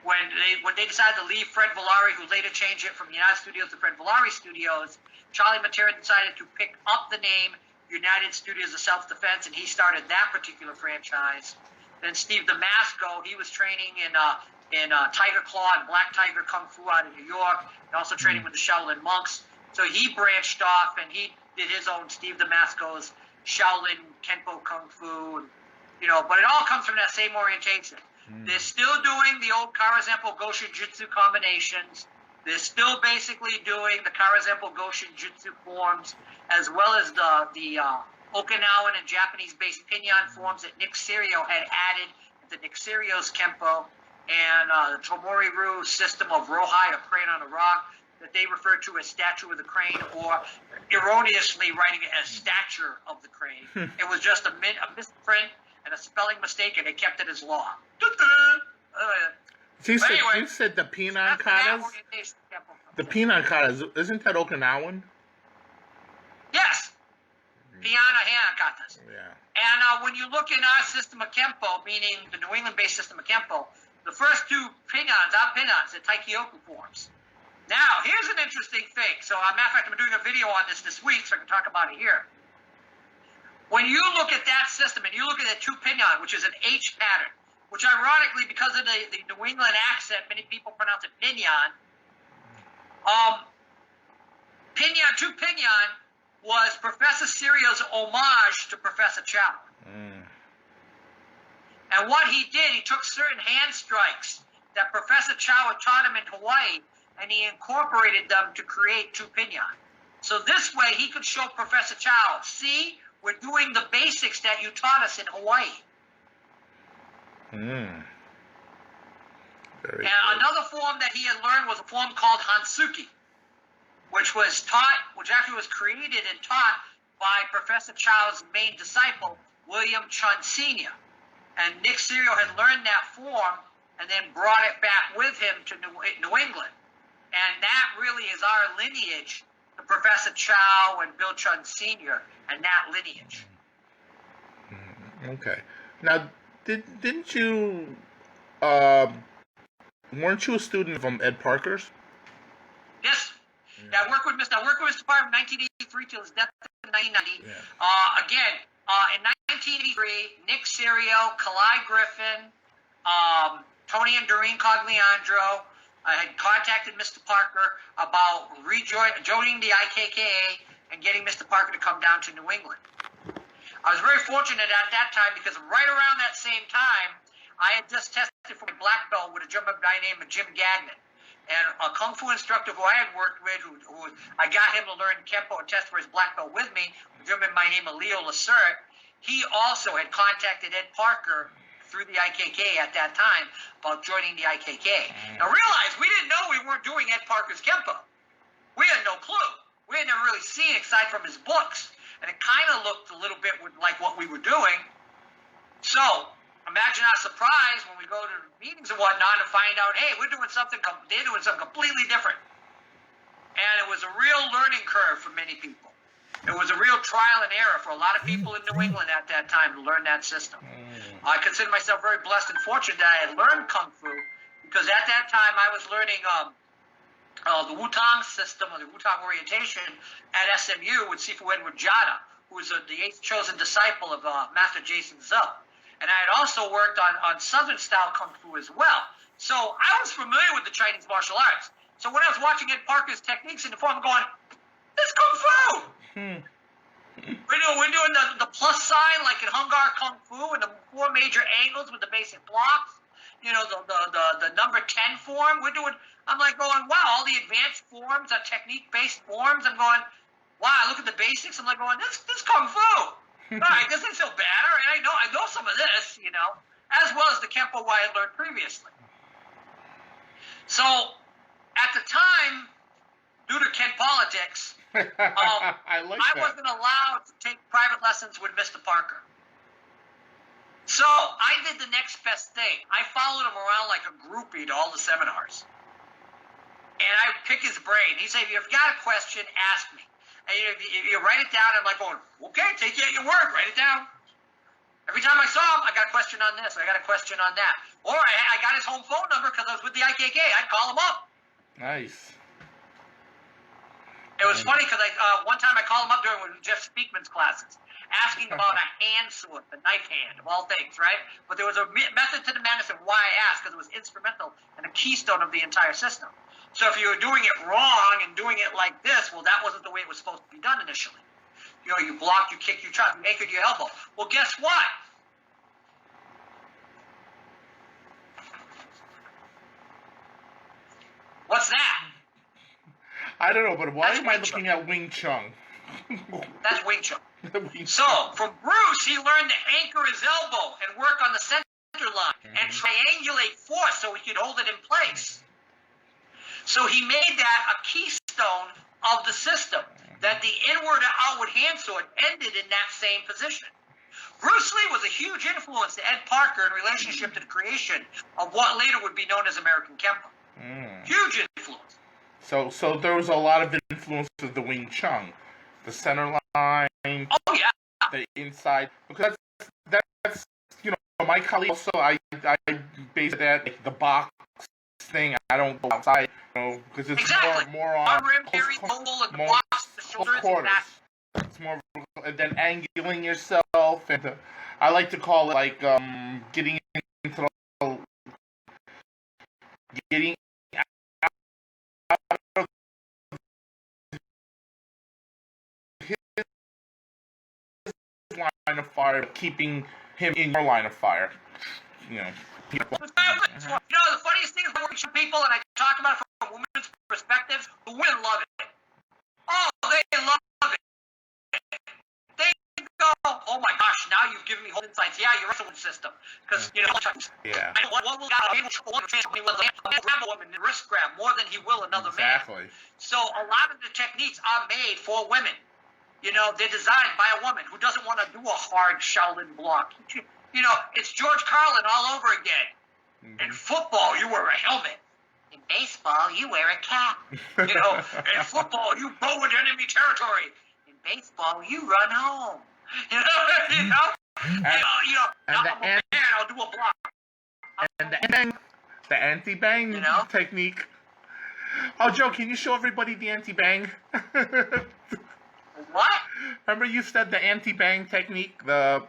When they decided to leave Fred Villari, who later changed it from United Studios to Fred Villari Studios, Charlie Matera decided to pick up the name United Studios of Self-Defense, and he started that particular franchise. Then Steve Damasco, he was training in Tiger Claw and Black Tiger Kung Fu out of New York, and also training with the Shaolin monks. So he branched off, and he did his own Steve Damasco's Shaolin Kenpo Kung Fu, but it all comes from that same orientation. They're still doing the old Karazempo Goshin Jutsu combinations. They're still basically doing the Karazempo Goshin Jutsu forms, as well as the Okinawan and Japanese-based pinyan forms that Nick Serio had added to Nick Serio's Kenpo, and the Tomori-Ryu system of Rohai, a crane on a rock, that they refer to as statue of the crane, or erroneously writing it as stature of the crane. It was just a misprint and a spelling mistake, and they kept it as law. You said the Pinan katas? The Pinan katas, isn't that Okinawan? Yes. Piana katas. Yeah. And when you look in our system of Kenpo, meaning the New England-based system of Kenpo, the first two pinans are pinans, the Taikyoku forms. Now, here's an interesting thing. So, matter of fact, I'm doing a video on this week, so I can talk about it here. When you look at that system, and you look at the two pinyan, which is an H pattern, which ironically, because of the New England accent, many people pronounce it pinyan. Two pinyan was Professor Serio's homage to Professor Chow. And what he did, he took certain hand strikes that Professor Chow had taught him in Hawaii, and he incorporated them to create two pinyan. So this way, he could show Professor Chow, see, we're doing the basics that you taught us in Hawaii. Very and good. another form that he had learned was a form called Hansuki, which actually was created and taught by Professor Chow's main disciple, William Chun Sr. And Nick Serio had learned that form and then brought it back with him to New England. And that really is our lineage, to Professor Chow and Bill Chun Sr. and that lineage. Okay. Now, didn't you, weren't you a student from Ed Parker's? Yes. Yeah, I worked with Mr. Parker from 1983 till his death in 1990. Yeah. In 1983, Nick Serio, Kalai Griffin, Tony and Doreen Cogliandro had contacted Mr. Parker about joining the IKKA and getting Mr. Parker to come down to New England. I was very fortunate at that time because right around that same time, I had just tested for my black belt with a German guy named Jim Gagnon. And a Kung Fu instructor who I had worked with, who I got him to learn Kenpo and test for his black belt with me, a German by the name of Leo Lacert, he also had contacted Ed Parker through the IKK at that time about joining the IKK. Now realize, we didn't know we weren't doing Ed Parker's Kenpo. We had no clue. We had never really seen it aside from his books. And it kind of looked a little bit like what we were doing. So, imagine our surprise when we go to meetings and whatnot and find out, hey, they're doing something completely different. And it was a real learning curve for many people. It was a real trial and error for a lot of people in New England at that time to learn that system. I consider myself very blessed and fortunate that I had learned Kung Fu, because at that time I was learning the Wu-Tang system, or the Wu-Tang orientation at SMU with Sifu Edward Jada, who was the eighth chosen disciple of Master Jason Zhou. And I had also worked on Southern-style Kung Fu as well. So I was familiar with the Chinese martial arts. So when I was watching Ed Parker's techniques in the form, I'm going, this is Kung Fu! We're doing the plus sign like in Hung Gar Kung Fu and the four major angles with the basic blocks. You know, the number 10 form. I'm like going, wow, all the advanced forms are technique-based forms. I'm going, wow, I look at the basics. I'm like going, this Kung Fu. All right, this isn't so bad. All right, I know some of this, you know, as well as the Kenpo I had learned previously. So, at the time, due to Ken politics, I wasn't allowed to take private lessons with Mr. Parker. So, I did the next best thing. I followed him around like a groupie to all the seminars. And I would pick his brain. He said, if you've got a question, ask me. And you write it down, I'm like going, okay, take you at your word, write it down. Every time I saw him, I got a question on this, I got a question on that. Or I got his home phone number because I was with the IKK. I'd call him up. Nice. It was funny because one time I called him up during Jeff Speakman's classes, asking about a hand sword, the knife hand, of all things, right? But there was a method to the madness of why I asked, because it was instrumental and a keystone of the entire system. So if you were doing it wrong and doing it like this, well, that wasn't the way it was supposed to be done initially. You know, you block, you kick, you chop, you anchor your elbow. Well, guess what? What's that? I don't know, but why am I looking at Wing Chun? That's Wing Chun. So, from Bruce, he learned to anchor his elbow and work on the center line and triangulate force so he could hold it in place. So he made that a keystone of the system, that the inward and outward hand sword ended in that same position. Bruce Lee was a huge influence to Ed Parker in relationship to the creation of what later would be known as American Kenpo. Huge influence. So there was a lot of influence of the Wing Chun, the center line, the inside, because that's my colleague also. I base that like the box thing. I don't go outside, because it's more on close quarters. It's more than angling yourself, and I like to call it like getting into getting out of his line of fire, keeping him in your line of fire. The funniest thing is when we show people, and I talk about it from a women's perspective, the women love it. Oh, they love it. They go, oh my gosh, now you've given me whole insights. Yeah, your wrestling system. Because, what will grab a woman and wrist grab more than he will another man. So a lot of the techniques are made for women. They're designed by a woman who doesn't want to do a hard Shaolin block. It's George Carlin all over again. In football, you wear a helmet. In baseball, you wear a cap. In football, you bow into enemy territory. In baseball, you run home. And I'm a man, I'll do a block. And the anti-bang technique. Oh, Joe, can you show everybody the anti-bang? What? Remember you said the anti-bang technique? The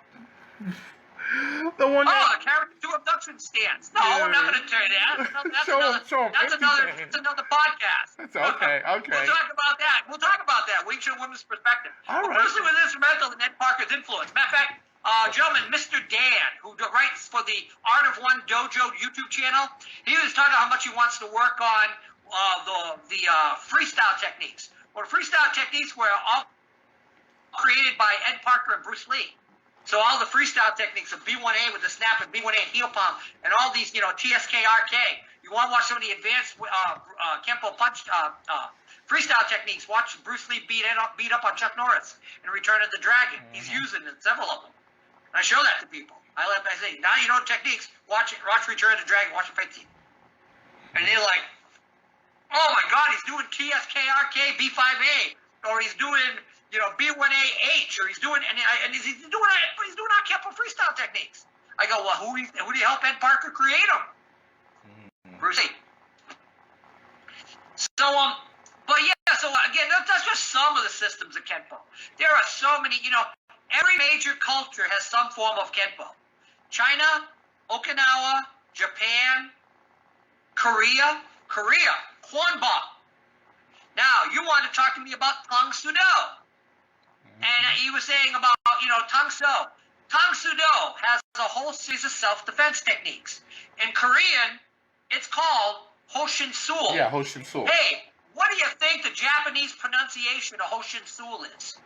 one the character to abduction stance. No, I'm not going to tell you that. That's another podcast. That's okay. We'll talk about that. Wing Chun women's perspective. All right. Bruce Lee was instrumental in Ed Parker's influence. Matter of fact, gentleman, Mr. Dan, who writes for the Art of One Dojo YouTube channel, he was talking about how much he wants to work on the freestyle techniques. Well, the freestyle techniques were all created by Ed Parker and Bruce Lee. So all the freestyle techniques of B1A with the snap and B1A and heel palm and all these, TSKRK. You want to watch some of the advanced Kenpo punch freestyle techniques, watch Bruce Lee beat up on Chuck Norris in Return of the Dragon. He's using several of them. And I show that to people. I say, now you know the techniques, watch Return of the Dragon, watch the fight team. And they're like, oh my God, he's doing TSKRK B5A, or he's doing B1AH, or he's doing our Kenpo freestyle techniques. I go, well, who do you help Ed Parker create them? Bruce Lee. So again, that's just some of the systems of Kenpo. There are so many. Every major culture has some form of Kenpo. China, Okinawa, Japan, Korea, Kwanba. Now, you want to talk to me about Tang Soo Do. And he was saying about, Tang Soo Do. Tang Soo Do has a whole series of self-defense techniques. In Korean, it's called Hoshin Sul. Yeah, Hoshin Sul. Hey, what do you think the Japanese pronunciation of Hoshin Sul is?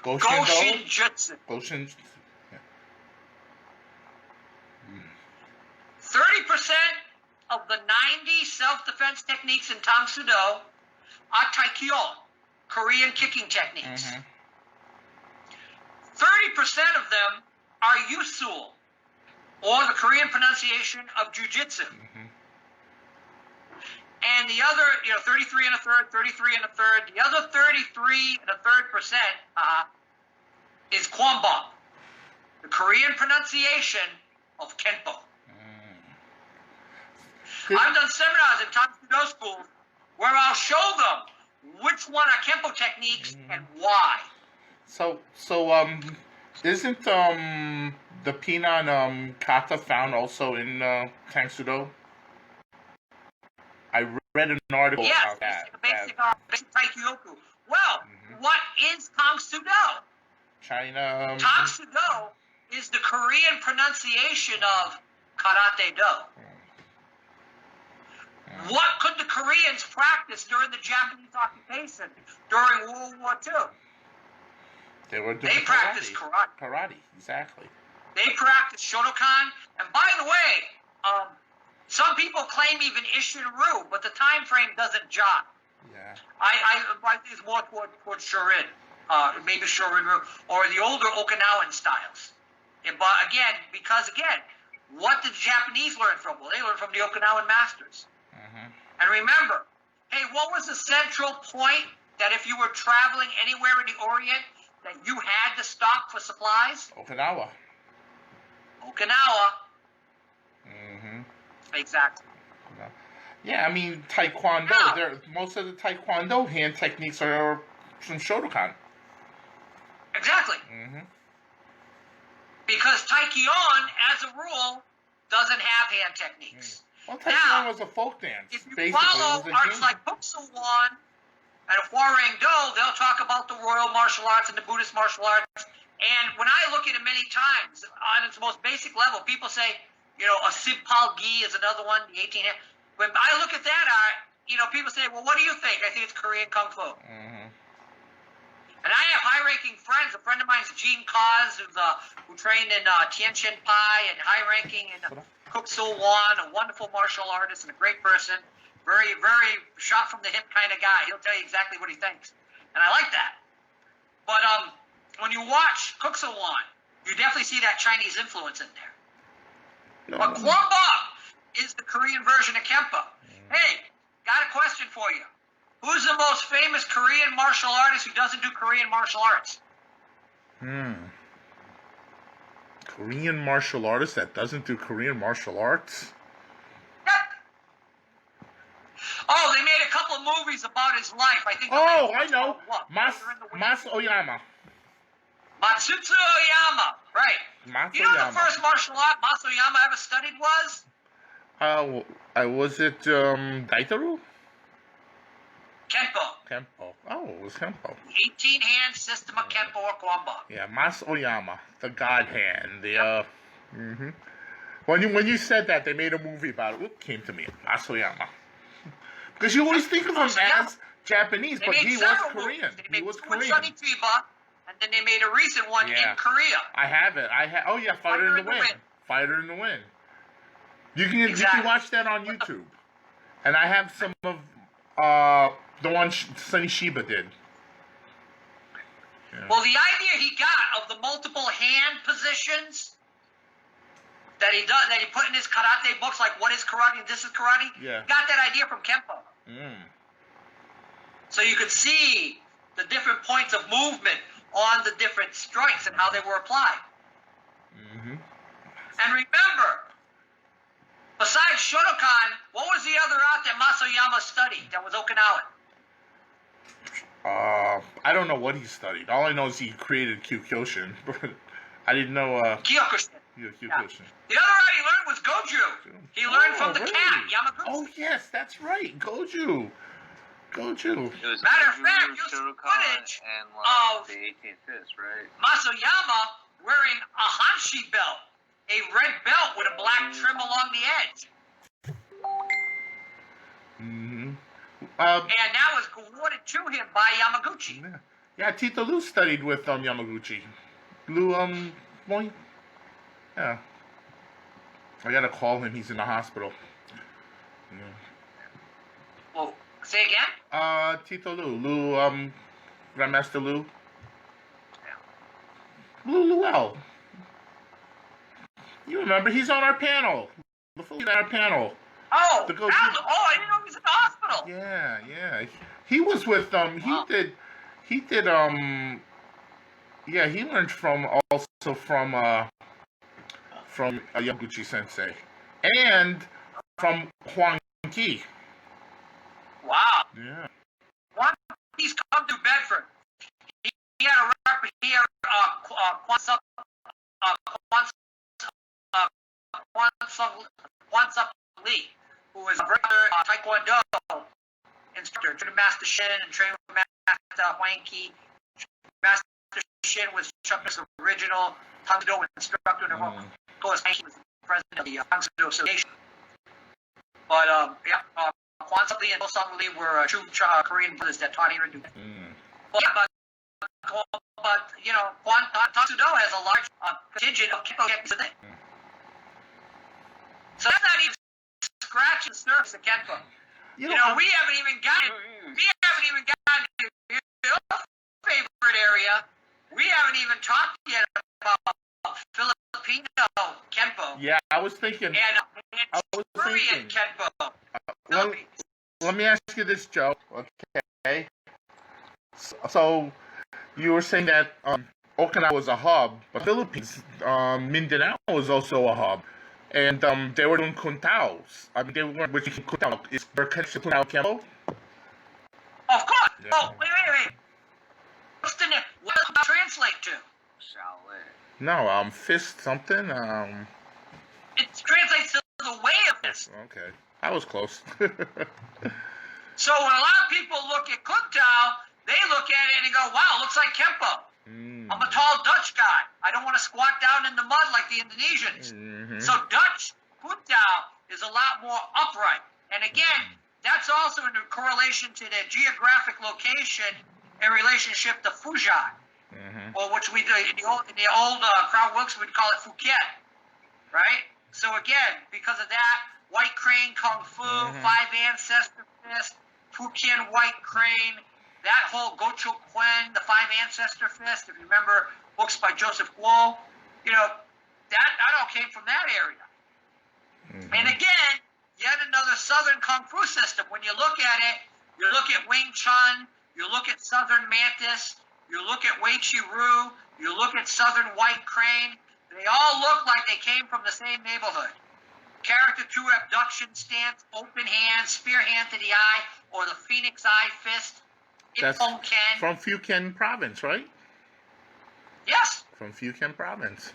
Goshin Jutsu. 30% of the 90 self-defense techniques in Tang Soo Do are Taekyon, Korean kicking techniques. 30% of them are Yusul, or the Korean pronunciation of Jiu-Jitsu. And the other, 33 and a third, the other 33 and a third % is Kwanba, the Korean pronunciation of Kenpo. I've done seminars in Tang Soo Do schools where I'll show them which one are Kenpo techniques and why. So isn't the Pinan kata found also in Tang Soo Do? I read an article about that. Basic Taikyoku. Well, what is Tang Soo Do? China. Tang Soo Do is the Korean pronunciation of Karate Do. What could the Koreans practice during the Japanese occupation during World War II? They practiced karate. Karate, exactly. They practiced Shotokan. And by the way, some people claim even Ishinryu, but the time frame doesn't jive. Yeah. I think it's more towards Shorin, maybe Shorinryu, or the older Okinawan styles. But because what did the Japanese learn from? Well, they learned from the Okinawan masters. Mm-hmm. And remember, hey, what was the central point that if you were traveling anywhere in the Orient, that you had to stop for supplies? Okinawa. Mm-hmm. Exactly. Yeah, I mean, Taekwondo, Now, most of the Taekwondo hand techniques are from Shotokan. Exactly. Mm-hmm. Because Taekyon, as a rule, doesn't have hand techniques. Well, Taekwondo was a folk dance. If you basically. follow It was a arts game. like Buksuwan and Hwarang Do, they'll talk about the royal martial arts and the Buddhist martial arts. And when I look at it many times, on its most basic level, people say, a Sibpal Gi is another one, the 18 hand. When I look at that art, people say, well, what do you think? I think it's Korean Kung Fu. Mm-hmm. And I have high-ranking friends. A friend of mine is Gene Kaz, who trained in Tianchen Pai and high-ranking in Kuk Sul Wan, a wonderful martial artist and a great person. Very, very shot from the hip kind of guy. He'll tell you exactly what he thinks. And I like that. But when you watch Kuk Sul Wan, you definitely see that Chinese influence in there. No. But Kwamba is the Korean version of Kenpo. Hey, got a question for you. Who's the most famous Korean martial artist who doesn't do Korean martial arts? Korean martial artist that doesn't do Korean martial arts? Yep. Oh, they made a couple of movies about his life. I think. Oh, I know. Mas Oyama. Matsutsu Oyama. Right. You know the first martial art Mas Oyama ever studied was? Was it Daitaru? Kenpo. Oh, it was Kenpo. 18-hand system of Kenpo or Kwamba. Yeah, Mas Oyama, the God Hand. Mm-hmm. When you said that, they made a movie about it. What came to me? Mas Oyama. Because you always think of him as Japanese, but he was Korean. He was Korean. Sunny Chiba, and then they made a recent one in Korea. I have it. Oh yeah, Fighter in the Wind. Fighter in the Wind. You can watch that on YouTube. And I have some of the one Sunny Shiba did. Yeah. Well, the idea he got of the multiple hand positions that he put in his karate books, like what is karate and this is karate, got that idea from Kenpo. So you could see the different points of movement on the different strikes and how they were applied. And remember, besides Shotokan, what was the other art that Masoyama studied that was Okinawan? I don't know what he studied. All I know is he created Kyokushin, but I didn't know. Kyokushin. Kyokushin. The other art he learned was Goju. He learned from the cat, Yamaguchi. Oh yes, that's right, Goju. It was Matter of fact, you see footage and of the 18th fist, right? Masoyama wearing a hanshi belt, a red belt with a black trim along the edge. And that was awarded to him by Yamaguchi. Yeah, Tito Lu studied with Yamaguchi. Lu, yeah. I gotta call him. He's in the hospital. Yeah. Well, say again? Tito Lu, Grandmaster Lu. Luel. You remember? He's on our panel. He's on our panel. Oh, I didn't know he was in the hospital. Yeah. He was with he learned from Yamaguchi Sensei and from Huang Qi. Wow. Yeah. Huang Qi's come to Bedford. He had a rep here, Kwan Sup Lee, who was a regular Taekwondo instructor, trained with Master Shin and trained with Master Huang Qi. Master Shin was Chuck's original Taekwondo instructor, and of course, Huang Qi was the president of the Taekwondo Association. But Kwan Sung Lee and Do Sung Lee were two Korean brothers that taught here in Japan. Well, yeah, but you know, Kwan Sudo has a large contingent of Kenpo today. So that's not even scratching the surface of Kenpo. You know, we haven't even gotten to your favorite area. We haven't even talked yet about Filipino Kenpo. Yeah, I was thinking. And Korean Kenpo. Let me ask you this, Joe. Okay. So you were saying that Okinawa was a hub, but Philippines, Mindanao was also a hub. And they were doing kuntaos. I mean, they weren't which kuntao. Is there a connection to kuntao Kenpo? Of course. Yeah. Oh, wait. What does it translate to? Shaolin. No, fist something. It translates to the way of fist. Okay, I was close. So when a lot of people look at kuntao, they look at it and go, "Wow, looks like Kenpo." I'm a tall Dutch guy. I don't want to squat down in the mud like the Indonesians. So Dutch kuntao is a lot more upright. And again, that's also in correlation to the geographic location in relationship to Fujian, or which we do in the old Crown Wilkes we'd call it Phuket, right? So again, because of that, White Crane Kung Fu, Five Ancestor Fist, Fukian White Crane. That whole Gocho Kuen, the Five Ancestor Fist, if you remember books by Joseph Guo, you know, that all came from that area. And again, yet another Southern Kung Fu system. When you look at it, you look at Wing Chun, you look at Southern Mantis, you look at Wei Chi Ru, you look at Southern White Crane, they all look like they came from the same neighborhood. Character 2 abduction stance, open hand, spear hand to the eye, or the Phoenix Eye Fist. That's from Fujian province, right? Yes. From Fujian province.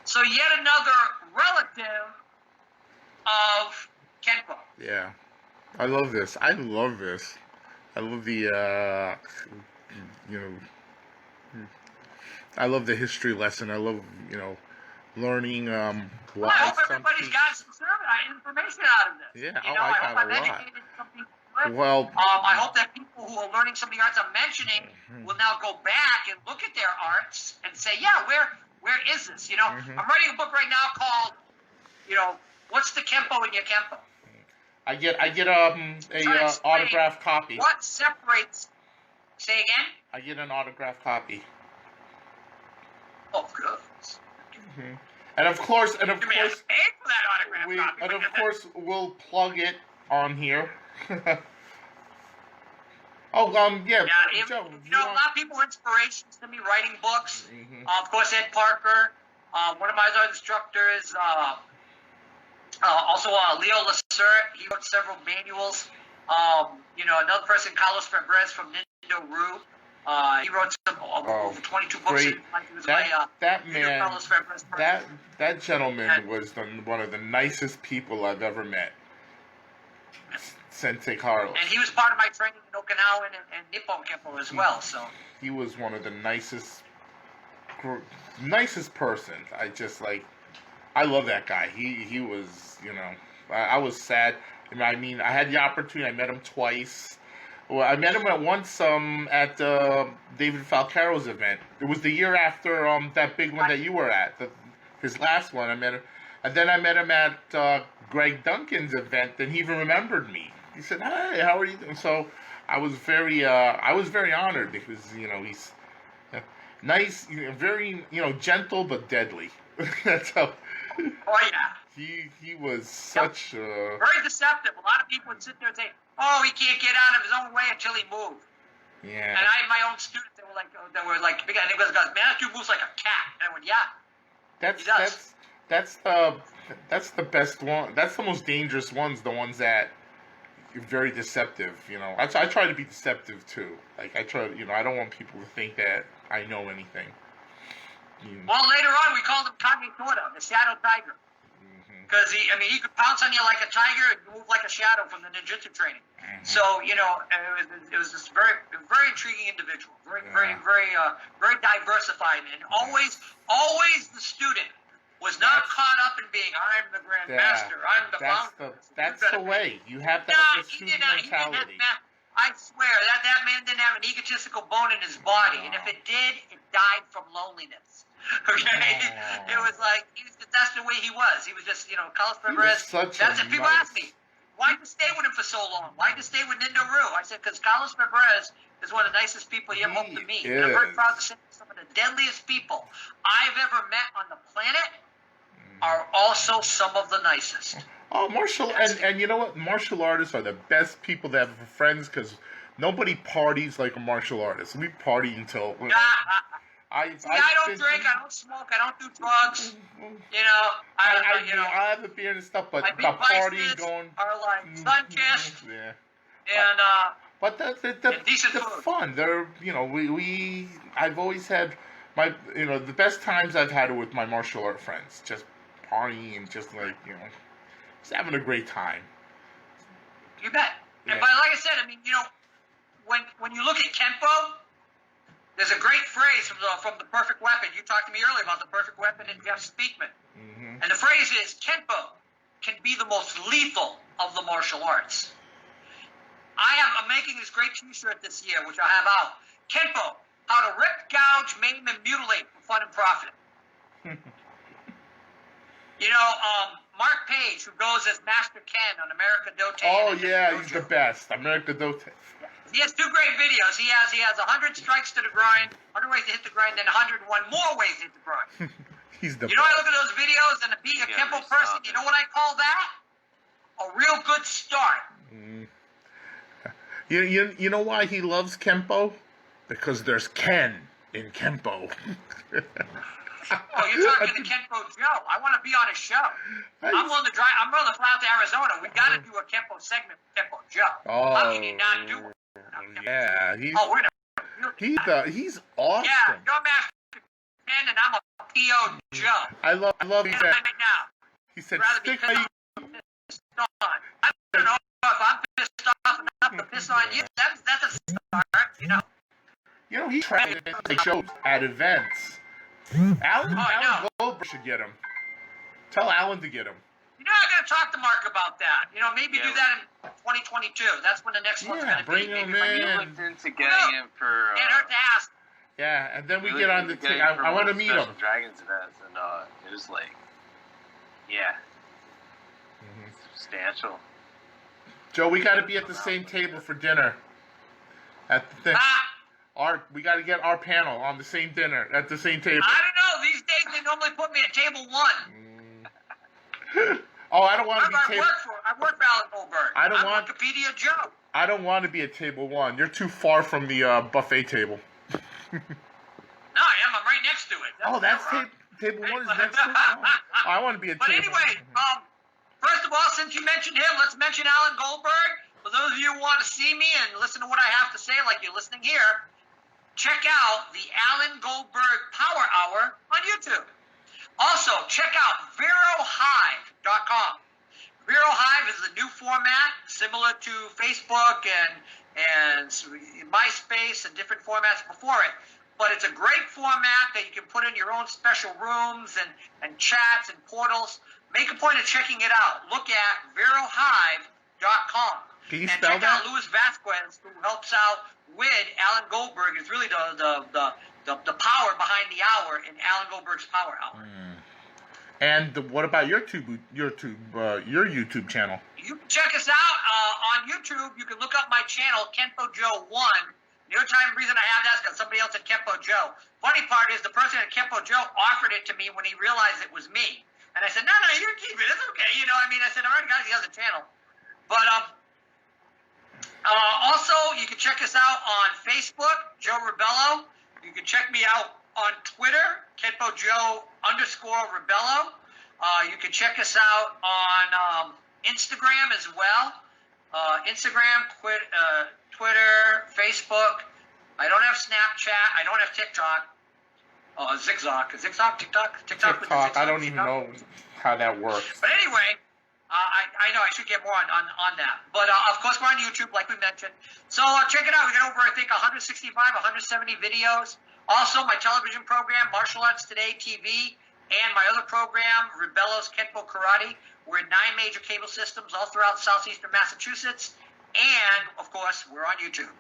So yet another relative of Kenpo. Yeah. I love this. I love the, you know, I love the history lesson. I love, learning why. I hope everybody's got some information out of this. Yeah, I hope I've educated some people. Well, I hope that people who are learning some of the arts I'm mentioning will now go back and look at their arts and say, yeah, where is this? I'm writing a book right now called, what's the Kenpo in your Kenpo? I get a autographed copy. What separates? Say again. I get an autographed copy. Oh, good. And of course, pay for that autograph copy. We'll plug it on here. Yeah. Yeah, Joe, a lot of people are inspirations to me writing books. Of course, Ed Parker, one of my other instructors, also Leo Lacert, he wrote several manuals. Another person, Carlos Fabres from Nindo Ru. He wrote some over 22 books. Great. That gentleman was one of the nicest people I've ever met. Sensei Carlos. And he was part of my training in Okinawa and Nippon Kenpo as well. So he was one of the nicest persons. I love that guy. He was, I was sad. I mean, I had the opportunity. I met him twice. Well, I met him once at David Falcaro's event. It was the year after that big one that you were at, his last one. I met him, and then I met him at Greg Duncan's event, and he even remembered me. He said, "Hi, how are you doing?" So I was very honored because he's nice, very gentle but deadly. That's how. Oh yeah. He was such very deceptive. A lot of people would sit there and say, "Oh, he can't get out of his own way until he moved." Yeah. And I had my own students that were like, big guy. And he goes, "Man, that dude moves like a cat." And I went, "Yeah." That's the best one. That's the most dangerous ones. The ones that are very deceptive. I try to be deceptive too. Like I try. I don't want people to think that I know anything. Well, later on, we called him Kage Tora, the Shadow Tiger. Because he could pounce on you like a tiger and move like a shadow from the ninjutsu training. So, it was this very intriguing individual, very diversified, and always the student. was not caught up in being, I'm the Grand Master, I'm the founder. That's the way. You have to No, have the he student didn't. mentality. I swear, that man didn't have an egotistical bone in his body, and if it did, it died from loneliness. Okay? It was like, that's the way he was. He was just, Carlos Perez. That's it. People ask me, why'd you stay with him for so long? Why'd you stay with Nindo Rue? I said, because Carlos Perez is one of the nicest people you ever hope to meet. And I'm very proud to say some of the deadliest people I've ever met on the planet are also some of the nicest. Oh, and you know what? Martial artists are the best people to have for friends because nobody parties like a martial artist. We party until. I don't drink, I don't smoke, I don't do drugs. I have a beer and stuff, but the party going are like sun-kissed. Yeah. And but the fun. They're I've always had the best times I've had with my martial art friends. Just partying and just just having a great time. You bet. Yeah. But like I said, when you look at Kenpo, there's a great phrase from the Perfect Weapon. You talked to me earlier about the Perfect Weapon and Jeff Speakman. Mm-hmm. And the phrase is, Kenpo can be the most lethal of the martial arts. I'm making this great t-shirt this year, which I have out. Kenpo, how to rip, gouge, maim, and mutilate for fun and profit. Mark Page, who goes as Master Ken on America Dote. Oh, yeah, he's the best. America Dote. He has 2 great videos. He has 100 strikes to the groin, 100 ways to hit the groin, then 101 more ways to hit the groin. He's the best. I look at those videos, and being a Kenpo person, you know what I call that? A real good start. You know why he loves Kenpo? Because there's Ken in Kenpo. Oh, you're talking to Kenpo Joe. I want to be on a show. I'm willing to drive. I'm willing to fly out to Arizona. We got to do a Kenpo segment with Kenpo Joe. Oh, how can you not do it? Yeah, he's awesome. Yeah, you're Master Ken, and I'm a P.O. Joe. I love he said. Right now. He said, "Stick my pissed on." I don't know if I'm pissed off enough to piss on you. That's a start, he tries to shows at events. Alan Goldberg should get him. Tell Alan to get him. I got to talk to Mark about that. Maybe do that in 2022. That's when the next one's going to be. Bring him in. You looked into getting him for. Can't hurt to ask. Yeah, and then we get on the thing. I want to meet him. Dragons events, and it was like, substantial. Joe, we got to be at the same table for dinner. At the thing. We got to get our panel on the same dinner at the same table. I don't know. These days they normally put me at table 1. Oh, I don't want to be table. I work for Alan Goldberg. I'm Wikipedia Joe. I don't want to be at table 1. You're too far from the buffet table. No, I am. I'm right next to it. That's table 1 is next to it. Oh, I want to be at table 1. But anyway, first of all, since you mentioned him, let's mention Alan Goldberg. For those of you who want to see me and listen to what I have to say, like you're listening here, check out the Alan Goldberg Power Hour on YouTube. Also, check out VeroHive.com. VeroHive is a new format similar to Facebook and MySpace and different formats before it. But it's a great format that you can put in your own special rooms and chats and portals. Make a point of checking it out. Look at VeroHive.com. Can you spell that? Check out Luis Vasquez, who helps out with Alan Goldberg. Is really the power behind the hour in Alan Goldberg's Power Hour. And what about your YouTube channel? You can check us out on YouTube. You can look up my channel, Kenpo Joe 1. The only reason I have that is because somebody else said Kenpo Joe. Funny part is the person at Kenpo Joe offered it to me when he realized it was me. And I said, no, you can keep it. It's okay. I said, all right, guys, he has a channel. But also, you can check us out on Facebook, Joe Rebello. You can check me out on Twitter, Kenpo Joe _Rebello. You can check us out on Instagram as well. Instagram, Twitter, Facebook. I don't have Snapchat. I don't have TikTok. Zigzag. TikTok. I don't even know how that works. But anyway, I know I should get more on that. But of course, we're on YouTube, like we mentioned. So check it out. We got over, I think, 165, 170 videos. Also, my television program, Martial Arts Today TV. and my other program, Rebellos Kenpo Karate. We're in 9 major cable systems all throughout southeastern Massachusetts, and of course, we're on YouTube.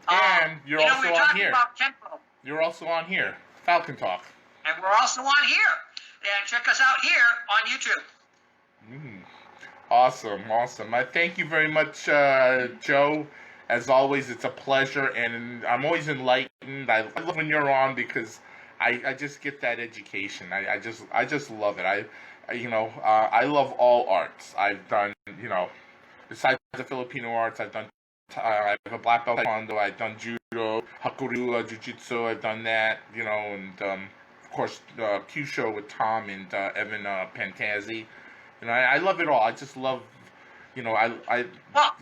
And you're also we were on talking here. about Kenpo. You're also on here, Falcon Talk. And we're also on here. And check us out here on YouTube. Awesome. I thank you very much, Joe. As always, it's a pleasure, and I'm always enlightened. I love when you're on because I just get that education. I just love it. I love all arts. I've done, besides the Filipino arts, I've done. I have a black belt taekwondo. I've done judo, hakuryu, jiu-jitsu. I've done that, and of course Kyusho with Tom and Evan Pantazzi. I love it all. I just love, I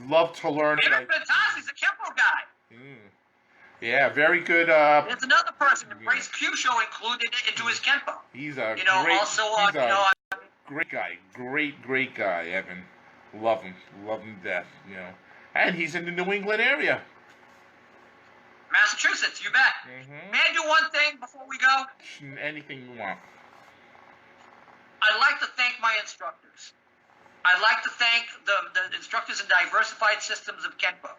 love to learn. Evan Pantazzi's a Kenpo guy. Yeah, very good. There's another person that brings Kyusho included into his Kenpo. He's a great guy. Great guy, Evan. Love him to death. And he's in the New England area. Massachusetts, you bet. May I do one thing before we go? Anything you want. I'd like to thank my instructors. I'd like to thank the instructors in diversified systems of Kenpo.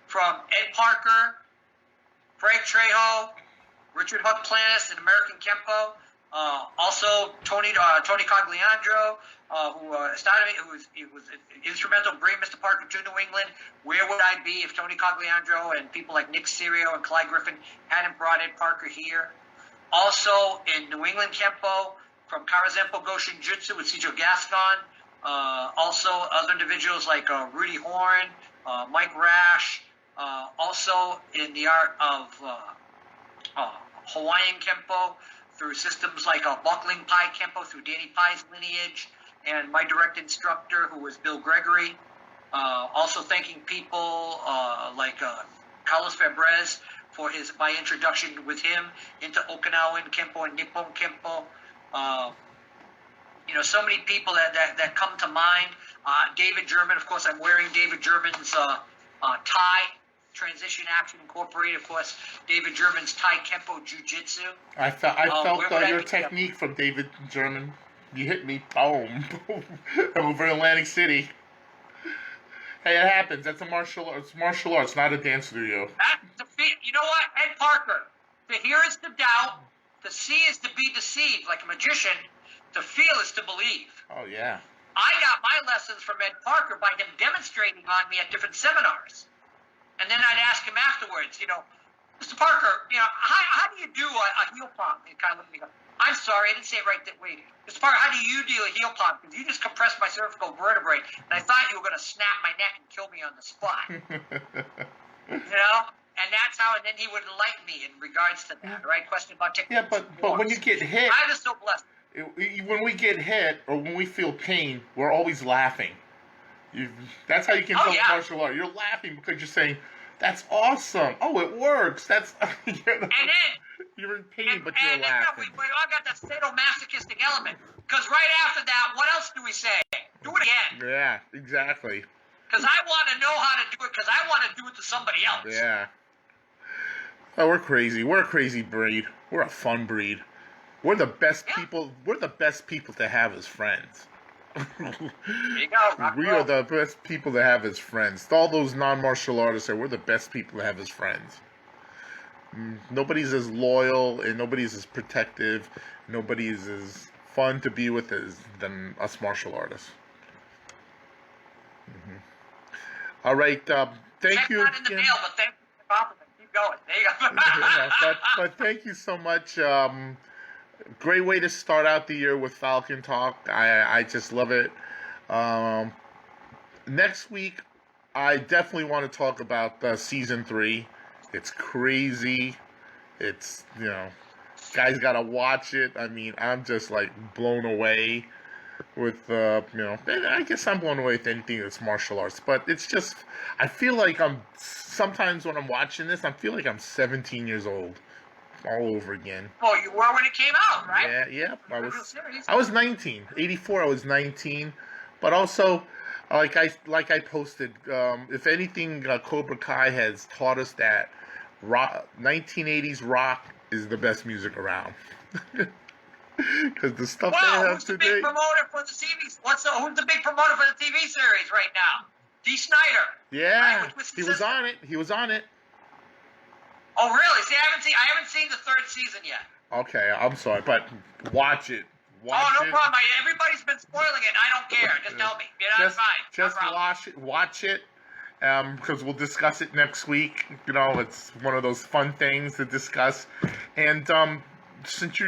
From Ed Parker, Frank Trejo, Richard Huck Planis in American Kenpo. Also Tony Cogliandro, who was instrumental in bringing Mr. Parker to New England. Where would I be if Tony Cogliandro and people like Nick Serio and Clyde Griffin hadn't brought Ed Parker here? Also in New England Kenpo, from Karazempo Goshin Jutsu with Sijo Gaston. Also other individuals like Rudy Horn, Mike Rash. Also in the art of Hawaiian Kenpo, through systems like Buckling Pai Kenpo, through Danny Pai's lineage, and my direct instructor, who was Bill Gregory. Also thanking people like Carlos Fabrez for my introduction with him into Okinawan Kenpo and Nippon Kenpo. So many people that come to mind. David German, of course, I'm wearing David German's tie. Transition Action Incorporated, of course, David German's Thai Kenpo Jiu-Jitsu. I felt your technique from David German. You hit me, boom, over Atlantic City. Hey, it happens. That's a martial arts. It's martial arts, not a dance studio. You know what, Ed Parker? To hear is to doubt. To see is to be deceived, like a magician. To feel is to believe. Oh yeah. I got my lessons from Ed Parker by him demonstrating on me at different seminars. And then I'd ask him afterwards, Mr. Parker, how do you do a heel pump? He kind of looked at me and go, I'm sorry, I didn't say it right that way. Mr. Parker, how do you do a heel pump? Because you just compressed my cervical vertebrae, and I thought you were going to snap my neck and kill me on the spot. And that's how, and then he would enlighten me in regards to that, right? Question about technique. Yeah, but when you get hit, I'm just so blessed. When we get hit or when we feel pain, we're always laughing. That's how you can tell martial art. You're laughing because you're saying, "That's awesome! Oh, it works!" That's and then you're in pain, but you're laughing. We all got that sadomasochistic element. Because right after that, what else do we say? Do it again. Yeah, exactly. Because I want to know how to do it. Because I want to do it to somebody else. Yeah. Oh, we're crazy. We're a crazy breed. We're a fun breed. We're the best people. We're the best people to have as friends. There you go. We are the best people to have as friends. All those non-martial artists we're the best people to have as friends. Nobody's as loyal and nobody's as protective. Nobody's as fun to be with than us martial artists. All right. Thank you. Not in the mail, but thank you for the compliment. Keep going. There you go. but thank you so much. Great way to start out the year with Falcon Talk. I just love it. Next week, I definitely want to talk about season 3. It's crazy. It's, guys gotta watch it. I mean, I'm just like blown away with, I guess I'm blown away with anything that's martial arts. But it's just, I feel like sometimes when I'm watching this, I feel like I'm 17 years old. All over again. Oh, you were when it came out, right? Yeah. I was 19. 84. I was 19. But also, like I posted, if anything, Cobra Kai has taught us that 1980s rock is the best music around. Because the stuff Well, they have who's the today. big promoter for the TV? Who's the big promoter for the TV series right now? D. Snyder. Yeah, Right, with he was sister. on it. He was on it. Oh, really? See, I haven't seen the third season yet. Okay, I'm sorry, but watch it. Watch Oh, no it. problem. Everybody's been spoiling it. I don't care. Just tell me. You know, it's fine. Just no problem. watch it. Because we'll discuss it next week. You know, it's one of those fun things to discuss. And since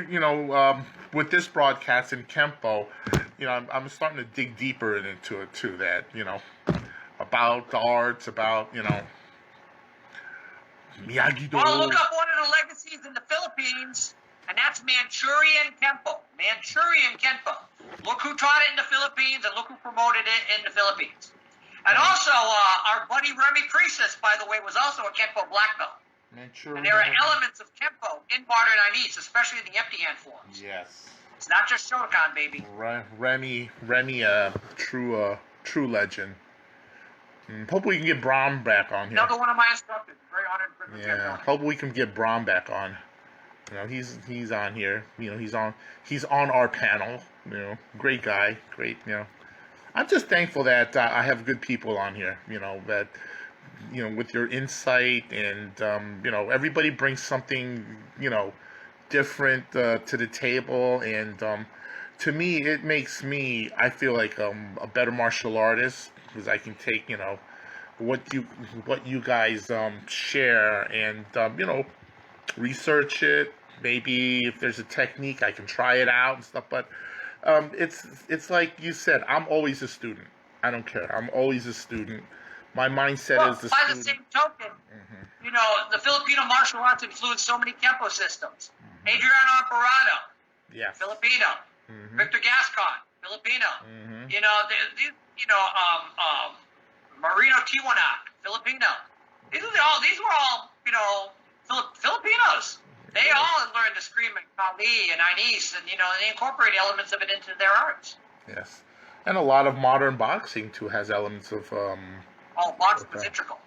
with this broadcast in Kenpo, I'm starting to dig deeper into it too. That about the arts, about Miyagi-Do. Well, look up one of the legacies in the Philippines, and that's Manchurian Kenpo. Manchurian Kenpo. Look who taught it in the Philippines, and look who promoted it in the Philippines. And also, our buddy Remy Priestess, by the way, was also a Kenpo black belt. Manchurian. And there are elements of Kenpo in modern Chinese, especially in the empty hand forms. Yes. It's not just Shotokan, baby. Remy, true legend. Hope we can get Braun back on here. Another one of my instructors. Very honored and privileged to have Yeah, him. hope we can get Braun back on. He's on here. He's on our panel. Great guy. Great. I'm just thankful that I have good people on here. That with your insight and everybody brings something different to the table, and to me it makes me, I feel like a better martial artist, because I can take what you guys share and research it. Maybe if there's a technique, I can try it out and stuff. But it's like you said, I'm always a student. I don't care. I'm always a student. My mindset is the by student. the same token, the Filipino martial arts influenced so many Kenpo systems. Adriano Emperado, Yeah. Filipino. Victor Gascon, Filipino. Marino Tiwanak, Filipino. These were all Filipinos. They all learned to scream in Kali and Chinese, and they incorporate elements of it into their arts. Yes. And a lot of modern boxing too has elements of Boxing was integral.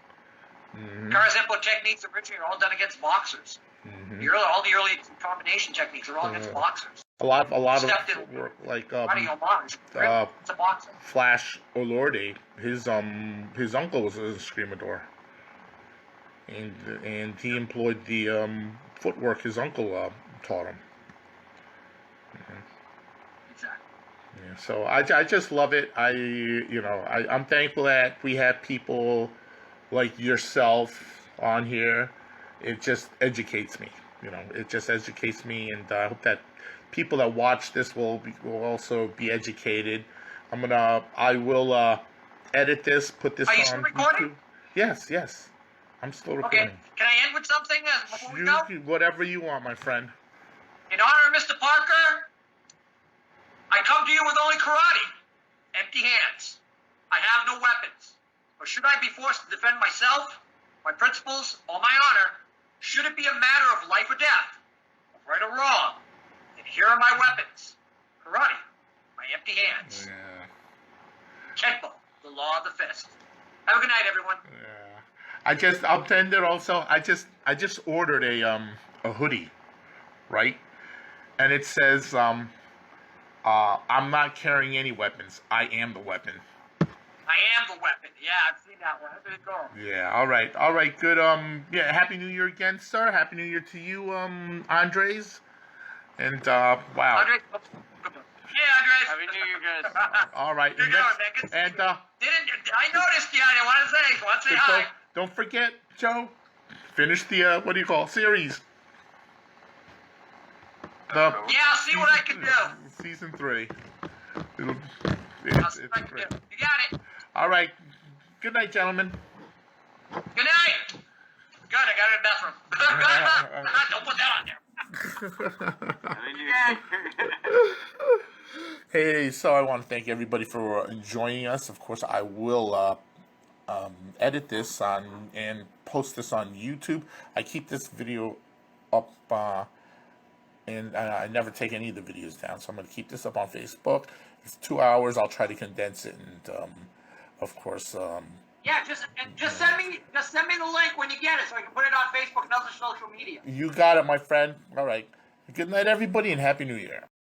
Karazempo techniques originally are all done against boxers. All the early combination techniques are all against boxers. a lot of Except work, like Roddy homage. It's a boxer. Flash Olorde. His uncle was a screamador, and he employed the footwork his uncle taught him. Exactly. Yeah, so I just love it. I'm thankful that we have people like yourself on here. It just educates me. It just educates me, and I hope that people that watch this will also be educated. I will edit this, put this Are you on still recording? YouTube. Yes. I'm still recording. Okay. Can I end with something before we go? Whatever you want, my friend. In honor of Mr. Parker, I come to you with only karate, empty hands. I have no weapons. Or should I be forced to defend myself, my principles, or my honor, should it be a matter of life or death, of right or wrong, then here are my weapons. Karate, my empty hands. Yeah. Kenpo, the law of the fist. Have a good night, everyone. Yeah. I'll tend it also. I just ordered a hoodie, right? And it says I'm not carrying any weapons. I am the weapon. I am the weapon. Yeah, I've seen that one. There you go. Yeah. All right. Good. Yeah. Happy New Year again, sir. Happy New Year to you, Andres. And wow. Andres. Yeah, Andres. Happy New Year, guys. All right. You're going, man. I noticed you. I want to say hi. Don't forget, Joe. Finish the series. Yeah, I'll see what I can do. Season 3. I'll see what I can do. You got it. All right. Good night, gentlemen. Good night. Good, I got it in the bathroom. Don't put that on there. Happy New Year. Hey, so I want to thank everybody for joining us. Of course, I will edit this and post this on YouTube. I keep this video up, and I never take any of the videos down, so I'm going to keep this up on Facebook. It's 2 hours. I'll try to condense it, and of course. Yeah, just send me the link when you get it, so I can put it on Facebook and other social media. You got it, my friend. All right. Good night, everybody, and Happy New Year.